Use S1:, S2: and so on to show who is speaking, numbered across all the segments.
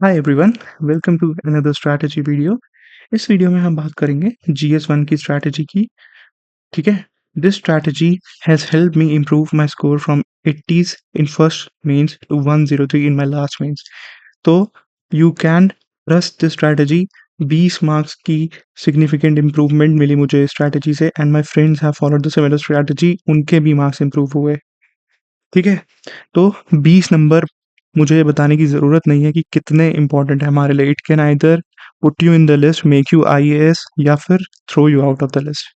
S1: Hi everyone, welcome to another strategy video. इस video में हम बात करेंगे GS1 की स्ट्रैटेजी की। ठीक है। This strategy has help me improve my score from 80s in first mains to 103 in my last mains. तो you can trust this strategy. 20 marks की सिग्निफिकेंट इम्प्रूवमेंट मिली मुझे इस स्ट्रैटेजी से and my friends have followed the similar strategy, उनके भी marks improve हुए। ठीक है। तो 20 नंबर मुझे ये बताने की ज़रूरत नहीं है कि कितने इम्पोर्टेंट है हमारे लिए। It can either put you in the list, make you IAS या फिर throw you out of the list.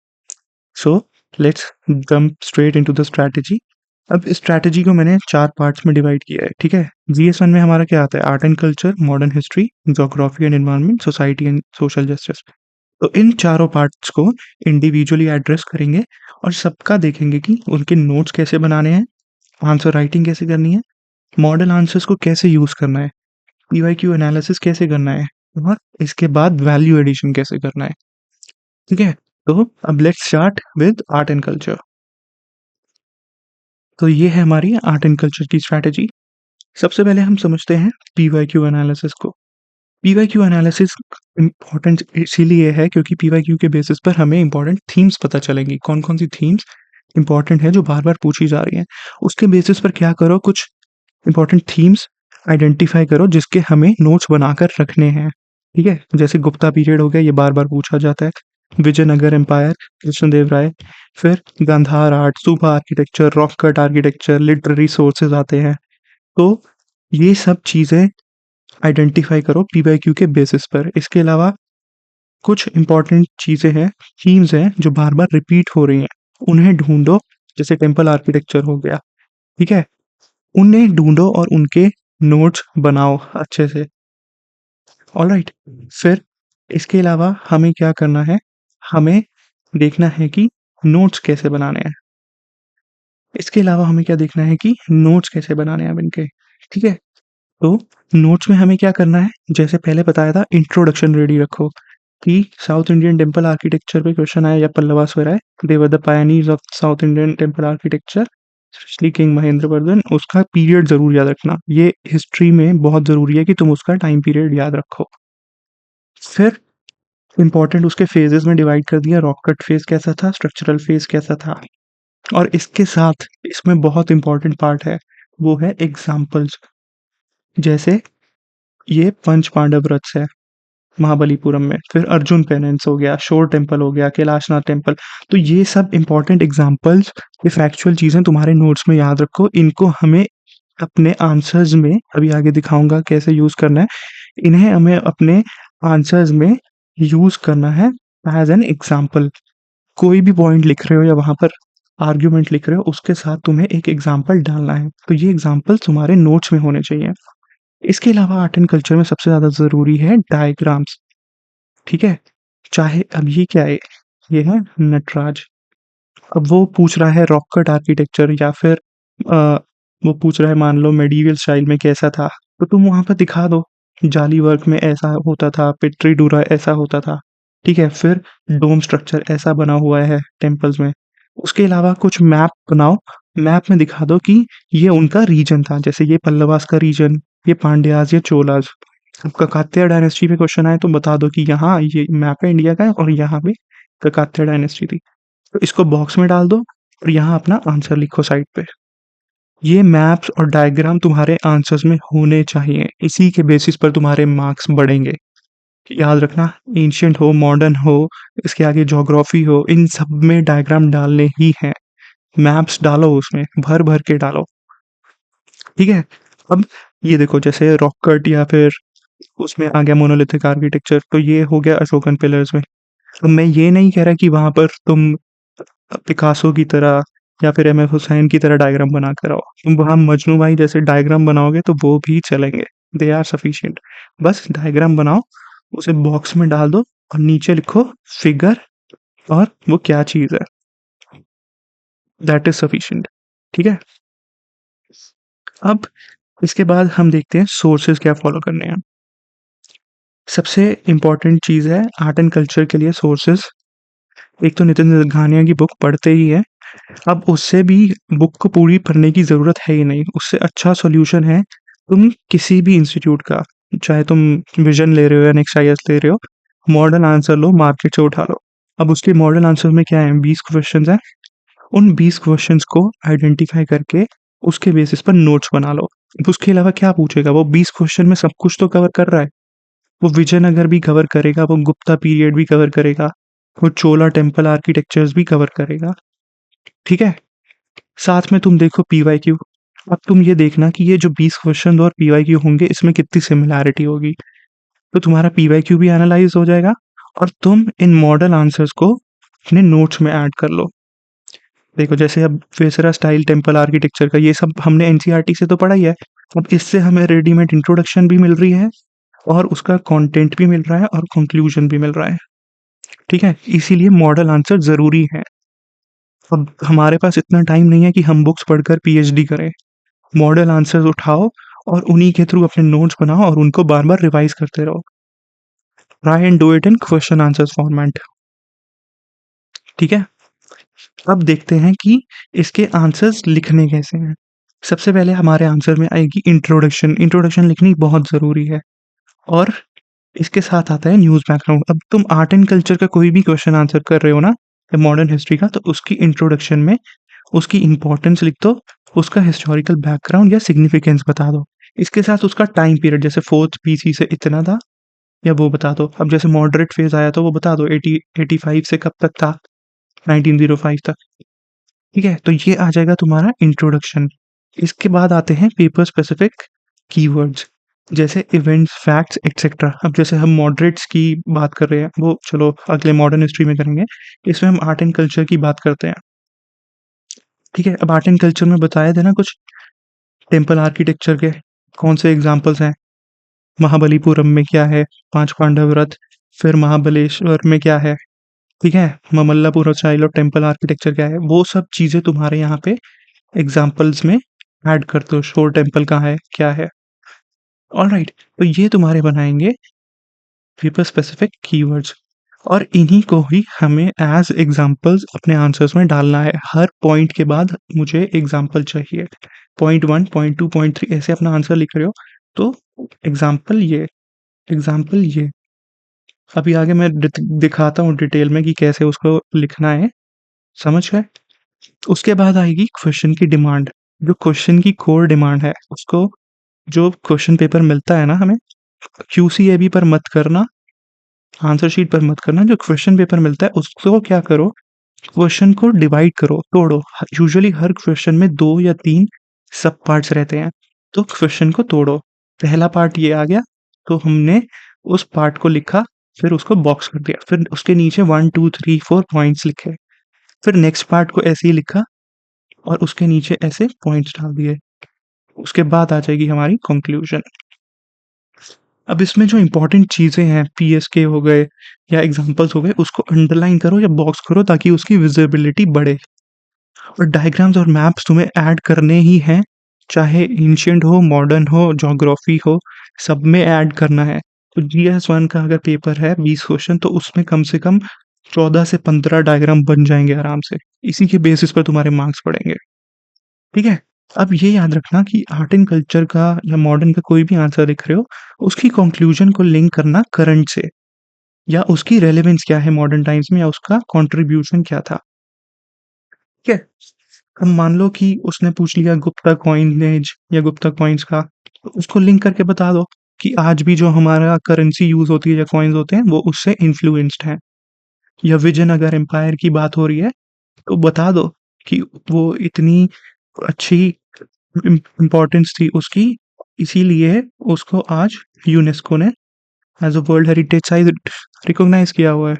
S1: So let's jump straight into the strategy. अब इस स्ट्रैटेजी को मैंने 4 पार्ट्स में डिवाइड किया है। ठीक है। GS1 में हमारा क्या आता है? Art and culture, modern history, geography and environment, society and social justice. तो इन चारों पार्ट्स को इंडिविजुअली एड्रेस करेंगे और सबका देखेंगे कि उनके नोट्स कैसे बनाने हैं, आंसर राइटिंग कैसे करनी है, मॉडल आंसर्स को कैसे यूज़ करना है, पीवाईक्यू एनालिसिस कैसे करना है और इसके बाद वैल्यू एडिशन कैसे करना है। ठीक है। तो अब let's start with art and culture. तो ये है हमारी आर्ट एंड कल्चर की स्ट्रैटेजी। सबसे पहले हम समझते हैं पीवाईक्यू एनालिसिस को। पीवाईक्यू एनालिसिस इम्पोर्टेंट इसीलिए है क्योंकि पीवाईक्यू के बेसिस पर हमें इंपॉर्टेंट थीम्स पता चलेंगी, कौन कौन सी थीम्स इंपॉर्टेंट है जो बार बार पूछी जा रही हैं। उसके बेसिस पर क्या करो, कुछ इंपॉर्टेंट थीम्स आइडेंटिफाई करो जिसके हमें नोट्स बनाकर रखने हैं। ठीक है। जैसे गुप्ता पीरियड हो गया, ये बार बार पूछा जाता है। विजयनगर एम्पायर, कृष्णदेव राय, फिर गांधार आर्ट, सुबह architecture, rock cut architecture, literary sources आते हैं। तो ये सब चीज़ें आइडेंटिफाई करो पीवाईक्यू के बेसिस पर। इसके अलावा कुछ इंपॉर्टेंट चीज़ें हैं, थीम्स हैं जो बार बार रिपीट हो रही हैं, उन्हें ढूंढो। जैसे टेम्पल आर्किटेक्चर हो गया। ठीक है। उन्हें ढूंढो और उनके नोट्स बनाओ अच्छे से। ऑलराइट। फिर इसके अलावा हमें क्या करना है, हमें देखना है कि नोट्स कैसे बनाने हैं। इसके अलावा हमें क्या देखना है कि नोट्स कैसे बनाने हैं अब इनके। ठीक है। तो नोट्स में हमें क्या करना है, जैसे पहले बताया था, इंट्रोडक्शन रेडी रखो कि साउथ इंडियन टेम्पल आर्किटेक्चर पे क्वेश्चन आया या पल्लवा स्वराय, they were the pioneers of south Indian temple architecture, specially king Mahendra Vardhan. उसका पीरियड जरूर याद रखना, ये हिस्ट्री में बहुत जरूरी है कि तुम उसका टाइम पीरियड याद रखो। फिर इंपॉर्टेंट उसके फेजेस में डिवाइड कर दिया, रॉक कट फेज कैसा था, स्ट्रक्चरल फेज कैसा था। और इसके साथ इसमें बहुत इंपॉर्टेंट पार्ट है, वो है एग्जाम्पल्स। जैसे ये पंच पांडव रथ्स है महाबलीपुरम में, फिर अर्जुन पेनेंस हो गया, शोर टेम्पल हो गया, कैलाशनाथ टेम्पल। तो ये सब इंपॉर्टेंट एग्जाम्पल्स, ये फैक्चुअल चीज़ें तुम्हारे नोट्स में याद रखो। इनको हमें अपने आंसर्स में, अभी आगे दिखाऊंगा कैसे यूज़ करना है, इन्हें हमें अपने आंसर्स में यूज़ करना है एज एन एग्जाम्पल। कोई भी पॉइंट लिख रहे हो या वहाँ पर आर्ग्यूमेंट लिख रहे हो, उसके साथ तुम्हें एक एग्जाम्पल डालना है। तो ये एग्जाम्पल तुम्हारे नोट्स में होने चाहिए। इसके अलावा आर्ट एंड कल्चर में सबसे ज़्यादा ज़रूरी है डायग्राम्स। ठीक है। चाहे अब ये क्या है, ये है नटराज। अब वो पूछ रहा है रॉक कट आर्किटेक्चर या फिर अ, वो पूछ रहा है मान लो मेडिवल स्टाइल में कैसा था, तो तुम वहाँ पर दिखा दो जाली वर्क में ऐसा होता था, पेट्री डूरा ऐसा होता था। ठीक है। फिर डोम स्ट्रक्चर ऐसा बना हुआ है टेम्पल्स में। उसके अलावा कुछ मैप बनाओ, मैप में दिखा दो कि ये उनका रीजन था, जैसे ये पल्लवास का रीजन, ये पांड्याज, ये चोलाज। अब ककात्या डायनेस्टी पे क्वेश्चन आए तो बता दो कि यहाँ ये मैप है इंडिया का और यहाँ पे ककात्या डायनेस्टी थी। तो इसको बॉक्स में डाल दो और यहाँ अपना आंसर लिखो साइड पे। ये मैप्स और डायग्राम तुम्हारे आंसर्स में होने चाहिए, इसी के बेसिस पर तुम्हारे मार्क्स बढ़ेंगे। याद रखना, एंशियंट हो, मॉडर्न हो, इसके आगे ज्योग्राफी हो, इन सब में डायग्राम डालने ही हैं। मैप्स डालो, उसमें भर भर के डालो। ठीक है। अब ये देखो, जैसे रॉक कट या फिर उसमें आ गया मोनोलिथिक आर्किटेक्चर, तो ये हो गया अशोकन पिलर्स में। तो मैं ये नहीं कह रहा कि वहां पर तुम पिकासो की तरह या फिर MF हुसैन की तरह डायग्राम बना कर आओ। तुम वहाँ मजनू भाई जैसे डायग्राम बनाओगे तो वो भी चलेंगे, दे आर सफिशिएंट। बस डायग्राम बनाओ, उसे बॉक्स में डाल दो और नीचे लिखो फिगर और वो क्या चीज़ है, दैट इज सफिशिएंट। ठीक है। अब इसके बाद हम देखते हैं सोर्सेज क्या फॉलो करने हैं। सबसे इम्पोर्टेंट चीज़ है आर्ट एंड कल्चर के लिए सोर्सेज। एक तो नितिन गलखानिया की बुक पढ़ते ही है। अब उससे भी बुक को पूरी पढ़ने की ज़रूरत है ही नहीं, उससे अच्छा सॉल्यूशन है तुम किसी भी इंस्टीट्यूट का चाहे तुम विजन ले रहे हो या नेक्स्ट आईएएस ले रहे हो, मॉडल आंसर लो, मार्केट से उठा लो। अब उसके मॉडल आंसर में क्या है, 20 क्वेश्चंस हैं। उन 20 क्वेश्चंस को आइडेंटिफाई करके उसके बेसिस पर नोट्स बना लो। अब उसके अलावा क्या पूछेगा, वो 20 क्वेश्चन में सब कुछ तो कवर कर रहा है। वो विजयनगर भी कवर करेगा, वो गुप्ता पीरियड भी कवर करेगा, वो चोला टेम्पल आर्किटेक्चर्स भी कवर करेगा। ठीक है? साथ में तुम देखो पीवाईक्यू। अब तुम ये देखना कि ये जो 20 क्वेश्चन और पीवाईक्यू होंगे, इसमें कितनी सिमिलैरिटी होगी। तो तुम्हारा पीवाईक्यू भी एनालाइज हो जाएगा और तुम इन मॉडल आंसर्स को अपने नोट्स में ऐड कर लो। देखो जैसे अब वेसरा स्टाइल टेम्पल आर्किटेक्चर का ये सब हमने एनसीईआरटी से तो पढ़ा ही है। अब इससे हमें रेडीमेड इंट्रोडक्शन भी मिल रही है और उसका कंटेंट भी मिल रहा है और कंक्लूजन भी मिल रहा है। ठीक है? इसीलिए मॉडल आंसर ज़रूरी है। अब हमारे पास इतना टाइम नहीं है कि हम बुक्स पढ़कर पीएचडी करें। मॉडल आंसर्स उठाओ और उन्हीं के थ्रू अपने नोट्स बनाओ और उनको बार-बार रिवाइज़ करते रहो। Try and do it in question answers format. ठीक है? अब देखते हैं कि इसके आंसर्स लिखने कैसे हैं। सबसे पहले हमारे आंसर में आएगी इंट्रोडक्शन। इंट्रोडक्शन लिखनी बहुत ज़रूरी है और इसके साथ आता है न्यूज़ बैकग्राउंड। अब तुम आर्ट एंड कल्चर का कोई भी क्वेश्चन आंसर कर रहे हो ना, या मॉडर्न हिस्ट्री का, तो उसकी इंट्रोडक्शन में उसकी इम्पोर्टेंस लिख दो, उसका हिस्टोरिकल बैकग्राउंड या सिग्निफिकेंस बता दो। इसके साथ उसका टाइम पीरियड, जैसे 4th बीसी से इतना था, या वो बता दो। अब जैसे मॉडरेट फेज़ आया तो वो बता दो 85 से कब तक था, 1905 तक। ठीक है? तो ये आ जाएगा तुम्हारा इंट्रोडक्शन। इसके बाद आते हैं पेपर स्पेसिफिक कीवर्ड्स, जैसे इवेंट्स, फैक्ट्स एटसेट्रा। अब जैसे हम मॉडरेट्स की बात कर रहे हैं, वो चलो अगले मॉडर्न हिस्ट्री में करेंगे। इसमें हम आर्ट एंड कल्चर की बात करते हैं। ठीक है? अब आर्ट एंड कल्चर में बताया था ना कुछ टेम्पल आर्किटेक्चर के कौन से एग्जांपल्स हैं। महाबलीपुरम में क्या है, 5 पांडव रथ, फिर महाबलेश्वर में क्या है, ठीक है? Mamallapuram style of temple architecture क्या है, वो सब चीज़ें तुम्हारे यहाँ पे एग्जांपल्स में ऐड कर दो। शोर टेम्पल कहाँ है, क्या है। ऑलराइट, तो ये तुम्हारे बनाएंगे पेपर स्पेसिफिक कीवर्ड्स और इन्हीं को ही हमें एज एग्जांपल्स अपने आंसर्स में डालना है। हर पॉइंट के बाद मुझे एग्जांपल चाहिए। पॉइंट 1, पॉइंट 2, पॉइंट 3 ऐसे अपना आंसर लिख रहे हो तो एग्जांपल ये, एग्जांपल ये। अभी आगे मैं दिखाता हूँ डिटेल में कि कैसे उसको लिखना है। समझ गए? उसके बाद आएगी क्वेश्चन की डिमांड। जो क्वेश्चन की कोर डिमांड है, उसको जो क्वेश्चन पेपर मिलता है ना हमें, क्यूसीएबी पर मत करना, आंसर शीट पर मत करना। जो क्वेश्चन पेपर मिलता है उसको क्या करो, क्वेश्चन को डिवाइड करो, तोड़ो। यूजुअली हर क्वेश्चन में 2 या 3 सब पार्ट्स रहते हैं, तो क्वेश्चन को तोड़ो। पहला पार्ट ये आ गया, तो हमने उस पार्ट को लिखा, फिर उसको बॉक्स कर दिया, फिर उसके नीचे 1, 2, 3, 4 पॉइंट्स लिखे। फिर नेक्स्ट पार्ट को ऐसे ही लिखा और उसके नीचे ऐसे पॉइंट्स डाल दिए। उसके बाद आ जाएगी हमारी कंक्लूजन। अब इसमें जो इम्पोर्टेंट चीज़ें हैं, पीएसके हो गए या एग्जांपल्स हो गए, उसको अंडरलाइन करो या बॉक्स करो ताकि उसकी विजिबिलिटी बढ़े। और डायग्राम्स और मैप्स तुम्हें ऐड करने ही हैं, चाहे एंशिएंट हो, मॉडर्न हो, ज्योग्राफी हो, सब में ऐड करना है। तो जीएस 1 का अगर पेपर है 20 क्वेश्चन, तो उसमें कम से कम 14 से 15 डायग्राम बन जाएंगे आराम से। इसी के बेसिस पर तुम्हारे मार्क्स पड़ेंगे। ठीक है? अब ये याद रखना कि आर्ट एंड कल्चर का या मॉडर्न का कोई भी आंसर लिख रहे हो, उसकी कंक्लूजन को लिंक करना करंट से, या उसकी रेलेवेंस क्या है मॉडर्न टाइम्स में, या उसका कंट्रीब्यूशन क्या था। ठीक है? अब मान लो कि उसने पूछ लिया गुप्ता कॉइनेज या गुप्ता कॉइन्स का, तो उसको लिंक करके बता दो कि आज भी जो हमारा करेंसी यूज़ होती है या कॉइन्स होते हैं, वो उससे इन्फ्लुएंस्ड हैं। या विजयनगर एम्पायर की बात हो रही है, तो बता दो कि वो इतनी अच्छी इम्पोर्टेंस थी उसकी, इसीलिए उसको आज यूनेस्को ने as a world heritage site recognise किया हुआ है।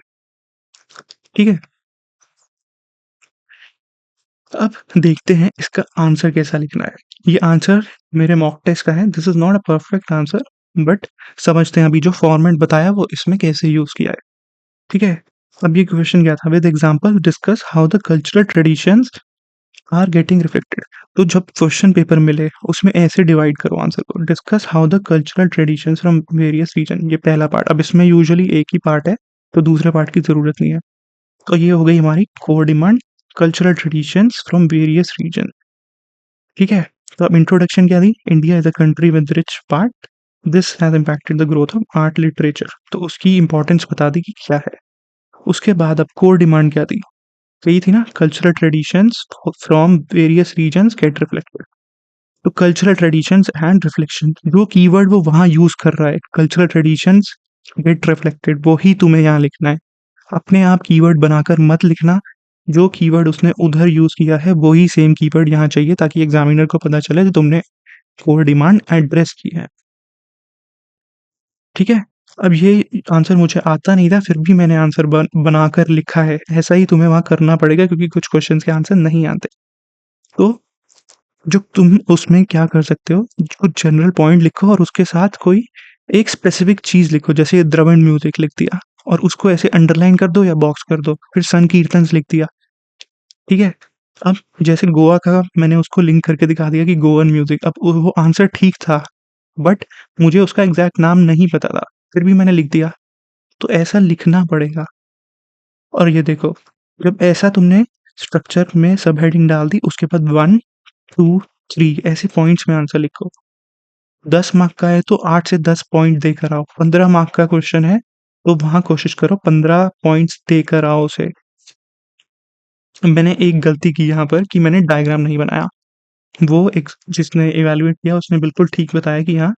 S1: ठीक है? अब देखते हैं इसका आंसर कैसा लिखना है। ये आंसर मेरे मॉक टेस्ट का है। This is not a perfect answer, but समझते हैं अभी जो फॉर्मेट बताया वो इसमें कैसे यूज किया है। ठीक है? अब ये क्वेश्चन क्या था, with example discuss how the cultural traditions are getting reflected. तो जब क्वेश्चन पेपर मिले उसमें ऐसे डिवाइड करो आंसर को, discuss how the cultural traditions from various region, ये पहला पार्ट। अब इसमें यूजुअली एक ही पार्ट है, तो दूसरे पार्ट की जरूरत नहीं है। तो ये हो गई हमारी core demand, cultural traditions from various region. ठीक है? तो अब इंट्रोडक्शन क्या दी, India is a country with rich part this has impacted the growth of art literature, तो उसकी इम्पोर्टेंस बता दी कि क्या है। उसके बाद अब कोर डिमांड क्या थी? यही थी ना, cultural traditions from various regions get reflected. तो कल्चरल ट्रेडिशंस एंड रिफ्लेक्शन, जो कीवर्ड वो वहाँ यूज़ कर रहा है, कल्चरल ट्रेडिशंस गेट रिफ्लेक्टेड, वो ही तुम्हें यहाँ लिखना है। अपने आप कीवर्ड बनाकर मत लिखना, जो कीवर्ड उसने उधर यूज़ किया है वो ही सेम कीवर्ड यहाँ चाहिए, ताकि एग्जामिनर को पता चले कि तुमने कोर डिमांड एड्रेस की है। ठीक है? अब ये आंसर मुझे आता नहीं था, फिर भी मैंने आंसर बनाकर लिखा है। ऐसा ही तुम्हें वहाँ करना पड़ेगा, क्योंकि कुछ क्वेश्चंस के आंसर नहीं आते। तो जो तुम उसमें क्या कर सकते हो, जो जनरल पॉइंट लिखो और उसके साथ कोई एक स्पेसिफिक चीज़ लिखो, जैसे द्रविड़ म्यूज़िक लिख दिया और उसको ऐसे अंडरलाइन कर दो या बॉक्स कर दो, फिर संकीर्तन्स लिख दिया। ठीक है? अब जैसे गोवा का मैंने उसको लिंक करके दिखा दिया कि गोवन म्यूज़िक, अब वो आंसर ठीक था, बट मुझे उसका एग्ज़ैक्ट नाम नहीं पता था, फिर भी मैंने लिख दिया। तो ऐसा लिखना पड़ेगा। और ये देखो, जब ऐसा तुमने स्ट्रक्चर में सब हेडिंग डाल दी, उसके बाद 1, 2, 3 ऐसे पॉइंट्स में आंसर लिखो। 10 मार्क का है तो 8 से 10 पॉइंट देकर आओ। 15 मार्क का क्वेश्चन है तो वहाँ कोशिश करो 15 पॉइंट्स देकर आओ उसे। मैंने एक गलती की यहाँ पर कि मैंने डायग्राम नहीं बनाया। वो एक जिसने इवैल्यूएट किया उसने बिल्कुल ठीक बताया कि यहाँ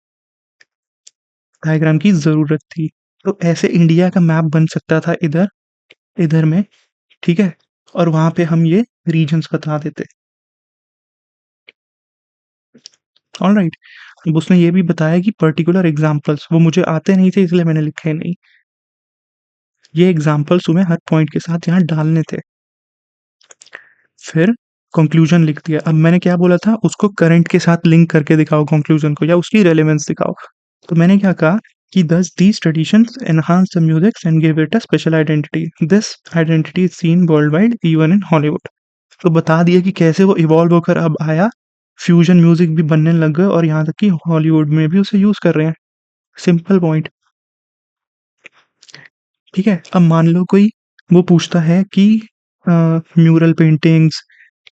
S1: डायग्राम की ज़रूरत थी। तो ऐसे इंडिया का मैप बन सकता था इधर, इधर में, ठीक है? और वहाँ पे हम ये रीजन्स बता देते। ऑलराइट। अब उसने ये भी बताया कि पर्टिकुलर एग्ज़ाम्पल्स, वो मुझे आते नहीं थे इसलिए मैंने लिखे नहीं। ये एग्ज़ाम्पल्स तुम्हें हर पॉइंट के साथ यहाँ डालने थे। फिर कंक्लूजन लिख दिया। अब मैंने क्या बोला था, उसको करंट के साथ लिंक करके दिखाओ कंक्लूजन को, या उसकी रेलेवेंस दिखाओ। तो मैंने क्या कहा कि thus these traditions enhance the music and give it a special identity. This identity is seen worldwide, even in Hollywood. तो बता दिया कि कैसे वो इवॉल्व होकर अब आया, फ्यूजन म्यूजिक भी बनने लग गए और यहाँ तक कि हॉलीवुड में भी उसे यूज कर रहे हैं। Simple point. ठीक है? अब मान लो कोई वो पूछता है कि म्यूरल पेंटिंग्स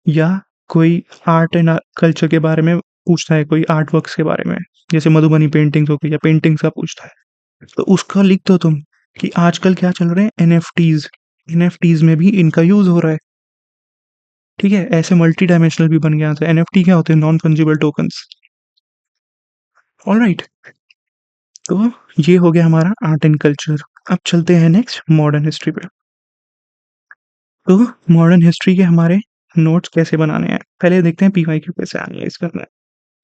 S1: या कोई आर्ट एंड कल्चर के बारे में पूछता है, कोई आर्ट वर्क्स के बारे में, जैसे मधुबनी पेंटिंग्स हो गई या पेंटिंग्स का पूछता है, तो उसका लिख दो तुम कि आजकल क्या चल रहे हैं, एनएफटीज। एनएफटीज में भी इनका यूज हो रहा है। ठीक है? ऐसे मल्टी डायमेंशनल भी बन गया था। एनएफटी क्या होते हैं? Non fungible tokens. ऑलराइट। तो ये हो गया हमारा आर्ट एंड कल्चर। अब चलते हैं नेक्स्ट मॉडर्न हिस्ट्री पे। तो मॉडर्न हिस्ट्री के हमारे नोट्स कैसे बनाने हैं, पहले देखते हैं पीवाईक्यू कैसे एनालाइज करना है।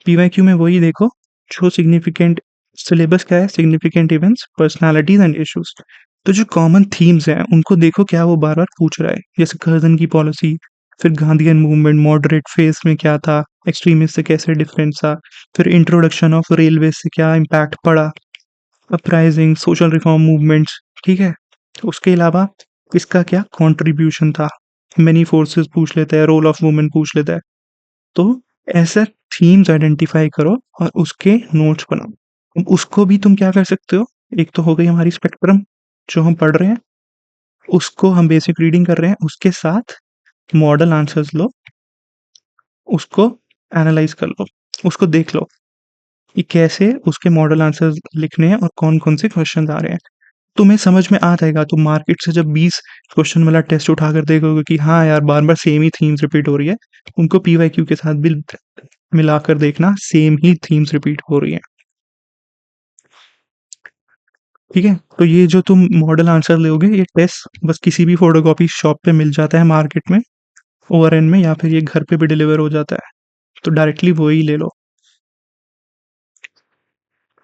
S1: पीवाईक्यू में वही देखो, जो सिग्निफिकेंट सिलेबस क्या है, significant events, personalities and issues. तो जो कॉमन थीम्स हैं उनको देखो, क्या वो बार बार पूछ रहा है, जैसे कर्जन की पॉलिसी, फिर गांधीयन मूवमेंट मॉडरेट फेज में क्या था, एक्सट्रीमिस्ट से कैसे डिफरेंस था, फिर इंट्रोडक्शन ऑफ रेलवे से क्या इम्पैक्ट पड़ा, अपराइजिंग, सोशल रिफॉर्म मूवमेंट्स। ठीक है? उसके अलावा इसका क्या कंट्रीब्यूशन था, मेनी फोर्सेस पूछ लेता है, रोल ऑफ वुमेन पूछ लेता है। तो ऐसे थीम्स आइडेंटिफाई करो और उसके नोट्स बनाओ। अब उसको भी तुम क्या कर सकते हो, एक तो हो गई हमारी स्पेक्ट्रम जो हम पढ़ रहे हैं, उसको हम बेसिक रीडिंग कर रहे हैं, उसके साथ मॉडल आंसर्स लो, उसको एनालाइज कर लो, उसको देख लो कि कैसे उसके मॉडल आंसर्स लिखने हैं और कौन कौन से क्वेश्चन आ रहे हैं। तुम्हें समझ में आ जाएगा। तुम मार्केट से जब 20 क्वेश्चन वाला टेस्ट उठाकर देखोगे कि हाँ यार, बार बार सेम ही थीम्स रिपीट हो रही है, उनको पीवाईक्यू के साथ भी मिलाकर देखना, सेम ही थीम्स रिपीट हो रही हैं। ठीक है? तो ये जो तुम मॉडल आंसर लोगे, ये टेस्ट बस किसी भी फोटोकॉपी शॉप पे मिल जाता है मार्केट में, ओआरएन में, या फिर ये घर पे भी डिलीवर हो जाता है, तो डायरेक्टली वो ही ले लो।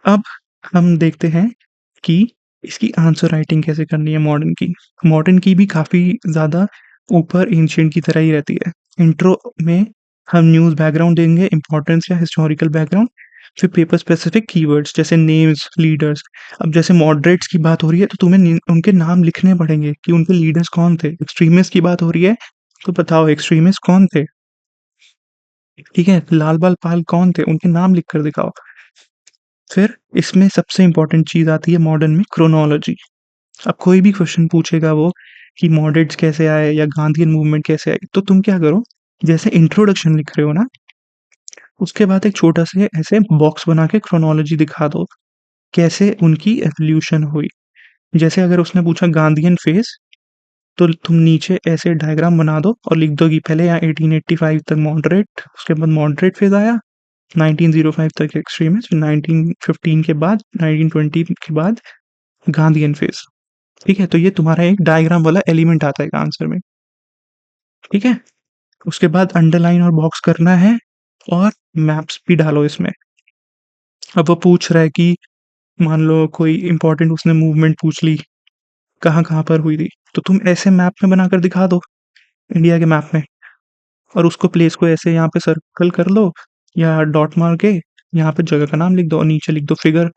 S1: अब हम देखते हैं कि इसकी आंसर राइटिंग कैसे करनी है मॉडर्न की। मॉडर्न की भी काफ़ी ज़्यादा ऊपर एंशिएंट की तरह ही रहती है। इंट्रो में हम न्यूज़ बैकग्राउंड देंगे, इम्पोर्टेंस या हिस्टोरिकल बैकग्राउंड, फिर पेपर स्पेसिफिक कीवर्ड्स जैसे नेम्स, लीडर्स। अब जैसे मॉडरेट्स की बात हो रही है तो तुम्हें उनके नाम लिखने पड़ेंगे कि उनके लीडर्स कौन थे। एक्सट्रीमिस्ट की बात हो रही है तो बताओ एक्सट्रीमिस्ट कौन थे। ठीक है? लाल बाल पाल कौन थे, उनके नाम लिख कर दिखाओ। फिर इसमें सबसे इम्पोर्टेंट चीज़ आती है मॉडर्न में, क्रोनोलॉजी। अब कोई भी क्वेश्चन पूछेगा वो कि मॉडरेट्स कैसे आए या गांधीयन मूवमेंट कैसे आई, तो तुम क्या करो, जैसे इंट्रोडक्शन लिख रहे हो ना, उसके बाद एक छोटा सा ऐसे बॉक्स बना के क्रोनोलॉजी दिखा दो कैसे उनकी एवोल्यूशन हुई। जैसे अगर उसने पूछा गांधीयन फेज़, तो तुम नीचे ऐसे डायग्राम बना दो और लिख दो कि पहले यहाँ 1885 तक मॉडरेट, उसके बाद मॉडरेट फेज़ आया, 1905 तक एक्सट्रीमिस्ट, 1915 के बाद 1920 के बाद गांधीयन फेज़। ठीक है? तो ये तुम्हारा एक डायग्राम वाला एलिमेंट आता है आंसर में। ठीक है? उसके बाद अंडरलाइन और बॉक्स करना है और मैप्स भी डालो इसमें। अब वो पूछ रहा है कि मान लो कोई इंपॉर्टेंट उसने मूवमेंट पूछ ली, कहाँ-कहाँ पर हुई थी, तो तुम ऐसे मैप में बनाकर दिखा दो, इंडिया के मैप में, और उसको प्लेस को ऐसे यहाँ पे सर्कल कर लो या डॉट मार के यहाँ पे जगह का नाम लिख दो और नीचे लिख दो फिगर।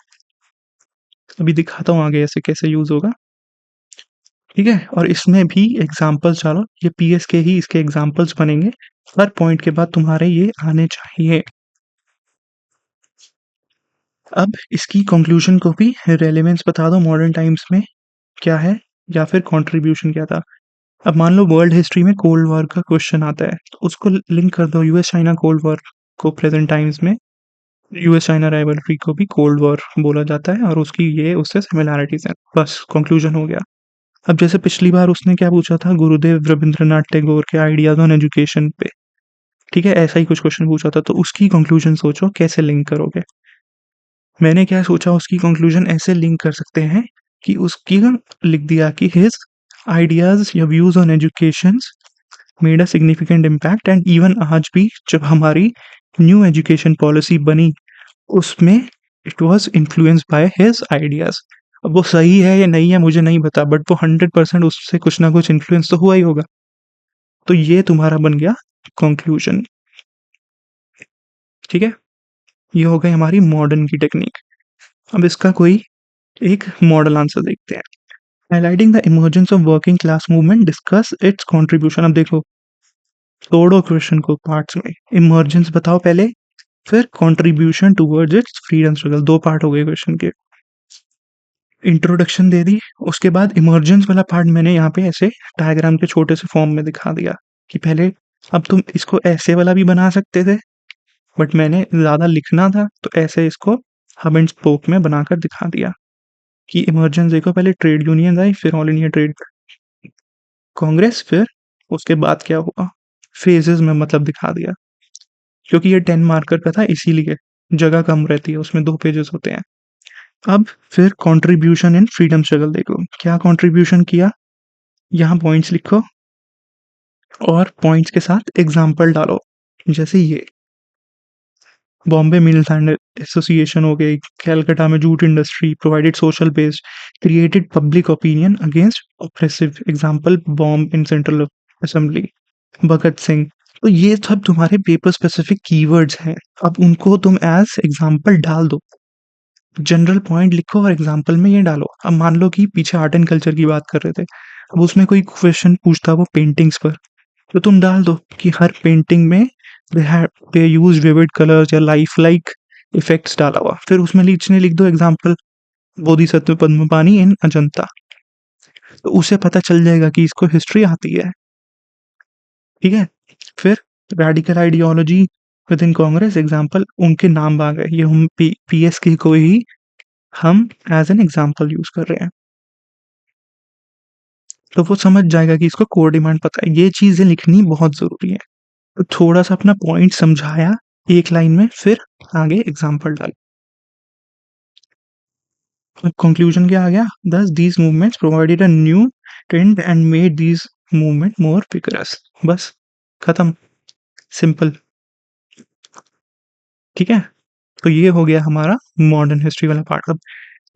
S1: अभी दिखाता हूँ आगे ऐसे कैसे यूज़ होगा। ठीक है? और इसमें भी एग्ज़ाम्पल्स डालो, ये पीएस के ही इसके एग्ज़ाम्पल्स बनेंगे, हर पॉइंट के बाद तुम्हारे ये आने चाहिए। अब इसकी कंक्लूजन को भी रेलेवेंस बता दो मॉडर्न टाइम्स में क्या है या फिर कंट्रीब्यूशन क्या था। अब मान लो वर्ल्ड हिस्ट्री में कोल्ड वॉर का क्वेश्चन आता है, तो उसको लिंक कर दो यूएस चाइना कोल्ड वॉर को। प्रेजेंट टाइम्स में यूएस चाइना राइवलरी को भी कोल्ड वॉर बोला जाता है और उसकी ये उससे सिमिलैरिटीज हैं। बस कंक्लूजन हो गया। अब जैसे पिछली बार उसने क्या पूछा था, गुरुदेव रविंद्रनाथ टैगोर के आइडियाज ऑन एजुकेशन पे, ठीक है, ऐसा ही कुछ क्वेश्चन पूछा था, तो उसकी कंक्लूजन सोचो कैसे लिंक करोगे। मैंने क्या सोचा, उसकी कंक्लूजन ऐसे लिंक कर सकते हैं कि उसकी ना लिख दिया कि हिज आइडियाज या views on education made a significant impact, and even आज भी जब हमारी न्यू एजुकेशन पॉलिसी बनी उसमें it was influenced by his ideas. अब वो सही है या नहीं है मुझे नहीं पता, बट वो 100% उससे कुछ ना कुछ इन्फ्लुएंस तो हुआ ही होगा। तो ये तुम्हारा बन गया कंक्लूजन। ठीक है, ये हो गई हमारी मॉडर्न की टेक्निक। अब इसका कोई एक मॉडल आंसर देखते हैं। Highlighting the emergence of working class movement, discuss it's contribution. अब देखो, तोड़ो क्वेश्चन को पार्ट्स में। इमर्जेंस बताओ पहले, फिर contribution towards it's freedom struggle. दो पार्ट हो गए क्वेश्चन के। इंट्रोडक्शन दे दी, उसके बाद इमर्जेंस वाला पार्ट मैंने यहाँ पे ऐसे डायग्राम के छोटे से फॉर्म में दिखा दिया कि पहले, अब तुम इसको ऐसे वाला भी बना सकते थे, बट मैंने ज़्यादा लिखना था तो ऐसे इसको हब एंड स्पोक में बनाकर दिखा दिया कि इमर्जेंस देखो, पहले ट्रेड यूनियन आई, फिर ऑल इंडिया ट्रेड कांग्रेस, फिर उसके बाद क्या हुआ, फेजेस में मतलब दिखा दिया। क्योंकि ये 10 मार्कर का था इसीलिए जगह कम रहती है, उसमें 2 पेजेस होते हैं। अब फिर कंट्रीब्यूशन इन फ्रीडम स्ट्रगल देखो, क्या कंट्रीब्यूशन किया, यहाँ पॉइंट्स लिखो और पॉइंट्स के साथ एग्जाम्पल डालो। जैसे ये बॉम्बे मिल्स एंड एसोसिएशन हो गई, कैलकाटा में jute industry provided social based, created public opinion against oppressive, example bomb in central assembly, Bhagat Singh. तो ये सब तुम्हारे पेपर स्पेसिफिक कीवर्ड्स हैं, अब उनको तुम एज एग्जाम्पल डाल दो। जनरल पॉइंट लिखो और एग्जाम्पल में ये डालो। अब मान लो कि पीछे आर्ट एंड कल्चर की बात कर रहे थे, अब उसमें कोई क्वेश्चन पूछता वो पेंटिंग्स पर, तो तुम डाल दो कि हर पेंटिंग में दे यूज विविड कलर्स या लाइफ लाइक इफेक्ट्स डाला हुआ। फिर उसमें नीचे लिख दो एग्जाम्पल बोधिसत्व पद्मपानी इन अजंता, तो उसे पता चल जाएगा कि इसको हिस्ट्री आती है। ठीक है, फिर radical ideology with in Congress, example उनके नाम आ गए, ये हम पीएस की को ही हम एज एन एग्जाम्पल यूज कर रहे हैं, तो वो समझ जाएगा कि इसको कोर डिमांड पता है। ये चीजें लिखनी बहुत जरूरी है। तो थोड़ा सा अपना पॉइंट समझाया एक लाइन में, फिर आगे एग्जाम्पल डाल। कंक्लूजन क्या आ गया, दस these movements provided a new trend and made these movement more vigorous. बस खत्म, सिंपल। ठीक है, तो ये हो गया हमारा मॉडर्न हिस्ट्री वाला पार्ट। अब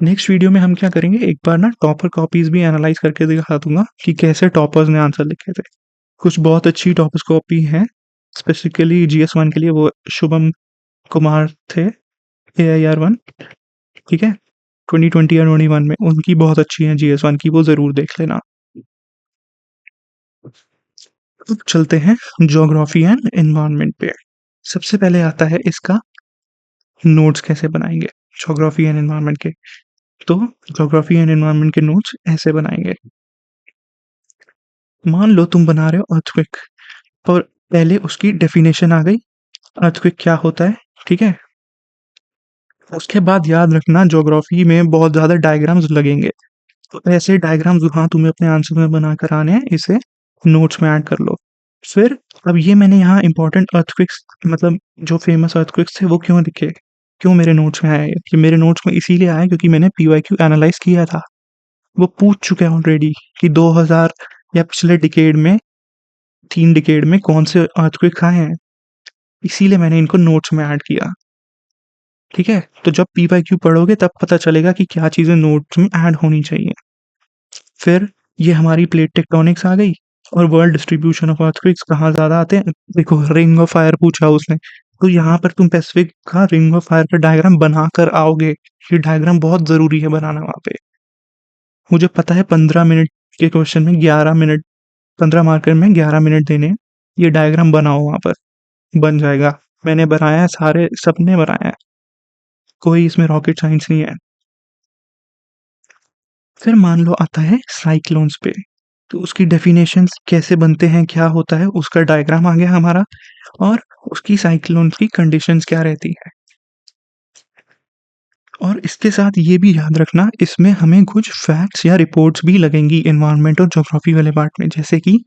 S1: नेक्स्ट वीडियो में हम क्या करेंगे, एक बार ना टॉपर कॉपीज भी एनालाइज करके दिखा दूंगा कि कैसे टॉपर्स ने आंसर लिखे थे। कुछ बहुत अच्छी टॉपर्स कॉपी है, स्पेसिफिकली GS1 के लिए वो शुभम कुमार थे, AIR1। ठीक है, 2020 या 21 में उनकी बहुत अच्छी है GS1 की, वो जरूर देख लेना। अब चलते हैं ज्योग्राफी एंड एनवायरनमेंट पे। सबसे पहले आता है इसका नोट्स कैसे बनाएंगे ज्योग्राफी एंड एनवायरनमेंट के। तो ज्योग्राफी एंड एनवायरनमेंट के नोट्स ऐसे बनाएंगे। मान लो तुम बना रहे हो अर्थक्वेक, और पहले उसकी डेफिनेशन आ गई, अर्थक्वेक क्या होता है। ठीक है, उसके बाद याद रखना ज्योग्राफी में बहुत ज़्यादा डायग्राम्स लगेंगे, तो ऐसे डायग्राम्स वहाँ तुम्हें अपने आंसर में बनाकर आने हैं, इसे नोट्स में ऐड कर लो। फिर अब ये मैंने यहाँ इम्पोर्टेंट अर्थक्वेक्स मतलब जो फेमस अर्थक्वेक्स थे वो क्यों लिखे? क्यों मेरे नोट्स में आए? ये मेरे नोट्स में इसीलिए आए क्योंकि मैंने पीवाईक्यू एनालाइज़ किया था। वो पूछ चुके हैं ऑलरेडी कि 2000 या पिछले डिकेड में 3 डिकेड में कौन से अर्थक्वेक आए हैं। इसीलिए मैंने इनको नोट्स में ऐड किया। ठीक है? तो जब पीवाईक्यू पढ़ोगे तब पता चलेगा कि क्या चीज़ें नोट्स में ऐड होनी चाहिए। फिर ये हमारी प्लेट टेक्टोनिक्स आ गई और वर्ल्ड डिस्ट्रीब्यूशन ऑफ अर्थक्वेक्स कहाँ ज़्यादा आते हैं। देखो रिंग ऑफ फायर पूछा उसने, तो यहाँ पर तुम पैसिफिक का रिंग ऑफ फायर का डायग्राम बनाकर आओगे। ये डायग्राम बहुत ज़रूरी है बनाना वहाँ पे। मुझे पता है 15 मिनट के क्वेश्चन में 11 मिनट 15 मार्कर में 11 मिनट देने हैं। ये डायग्राम बनाओ वहाँ पर, बन जाएगा। मैंने बनाया है, सारे सबने बनाया है। कोई इसमें रॉकेट साइंस नहीं है। फिर मान लो आता है साइक्लोन्स पे, तो उसकी डेफिनेशंस कैसे बनते हैं, क्या होता है, उसका डायग्राम आ गया हमारा और उसकी साइक्लोन्स की कंडीशंस क्या रहती है। और इसके साथ ये भी याद रखना, इसमें हमें कुछ फैक्ट्स या रिपोर्ट्स भी लगेंगी एनवायरनमेंट और ज्योग्राफी वाले पार्ट में, जैसे कि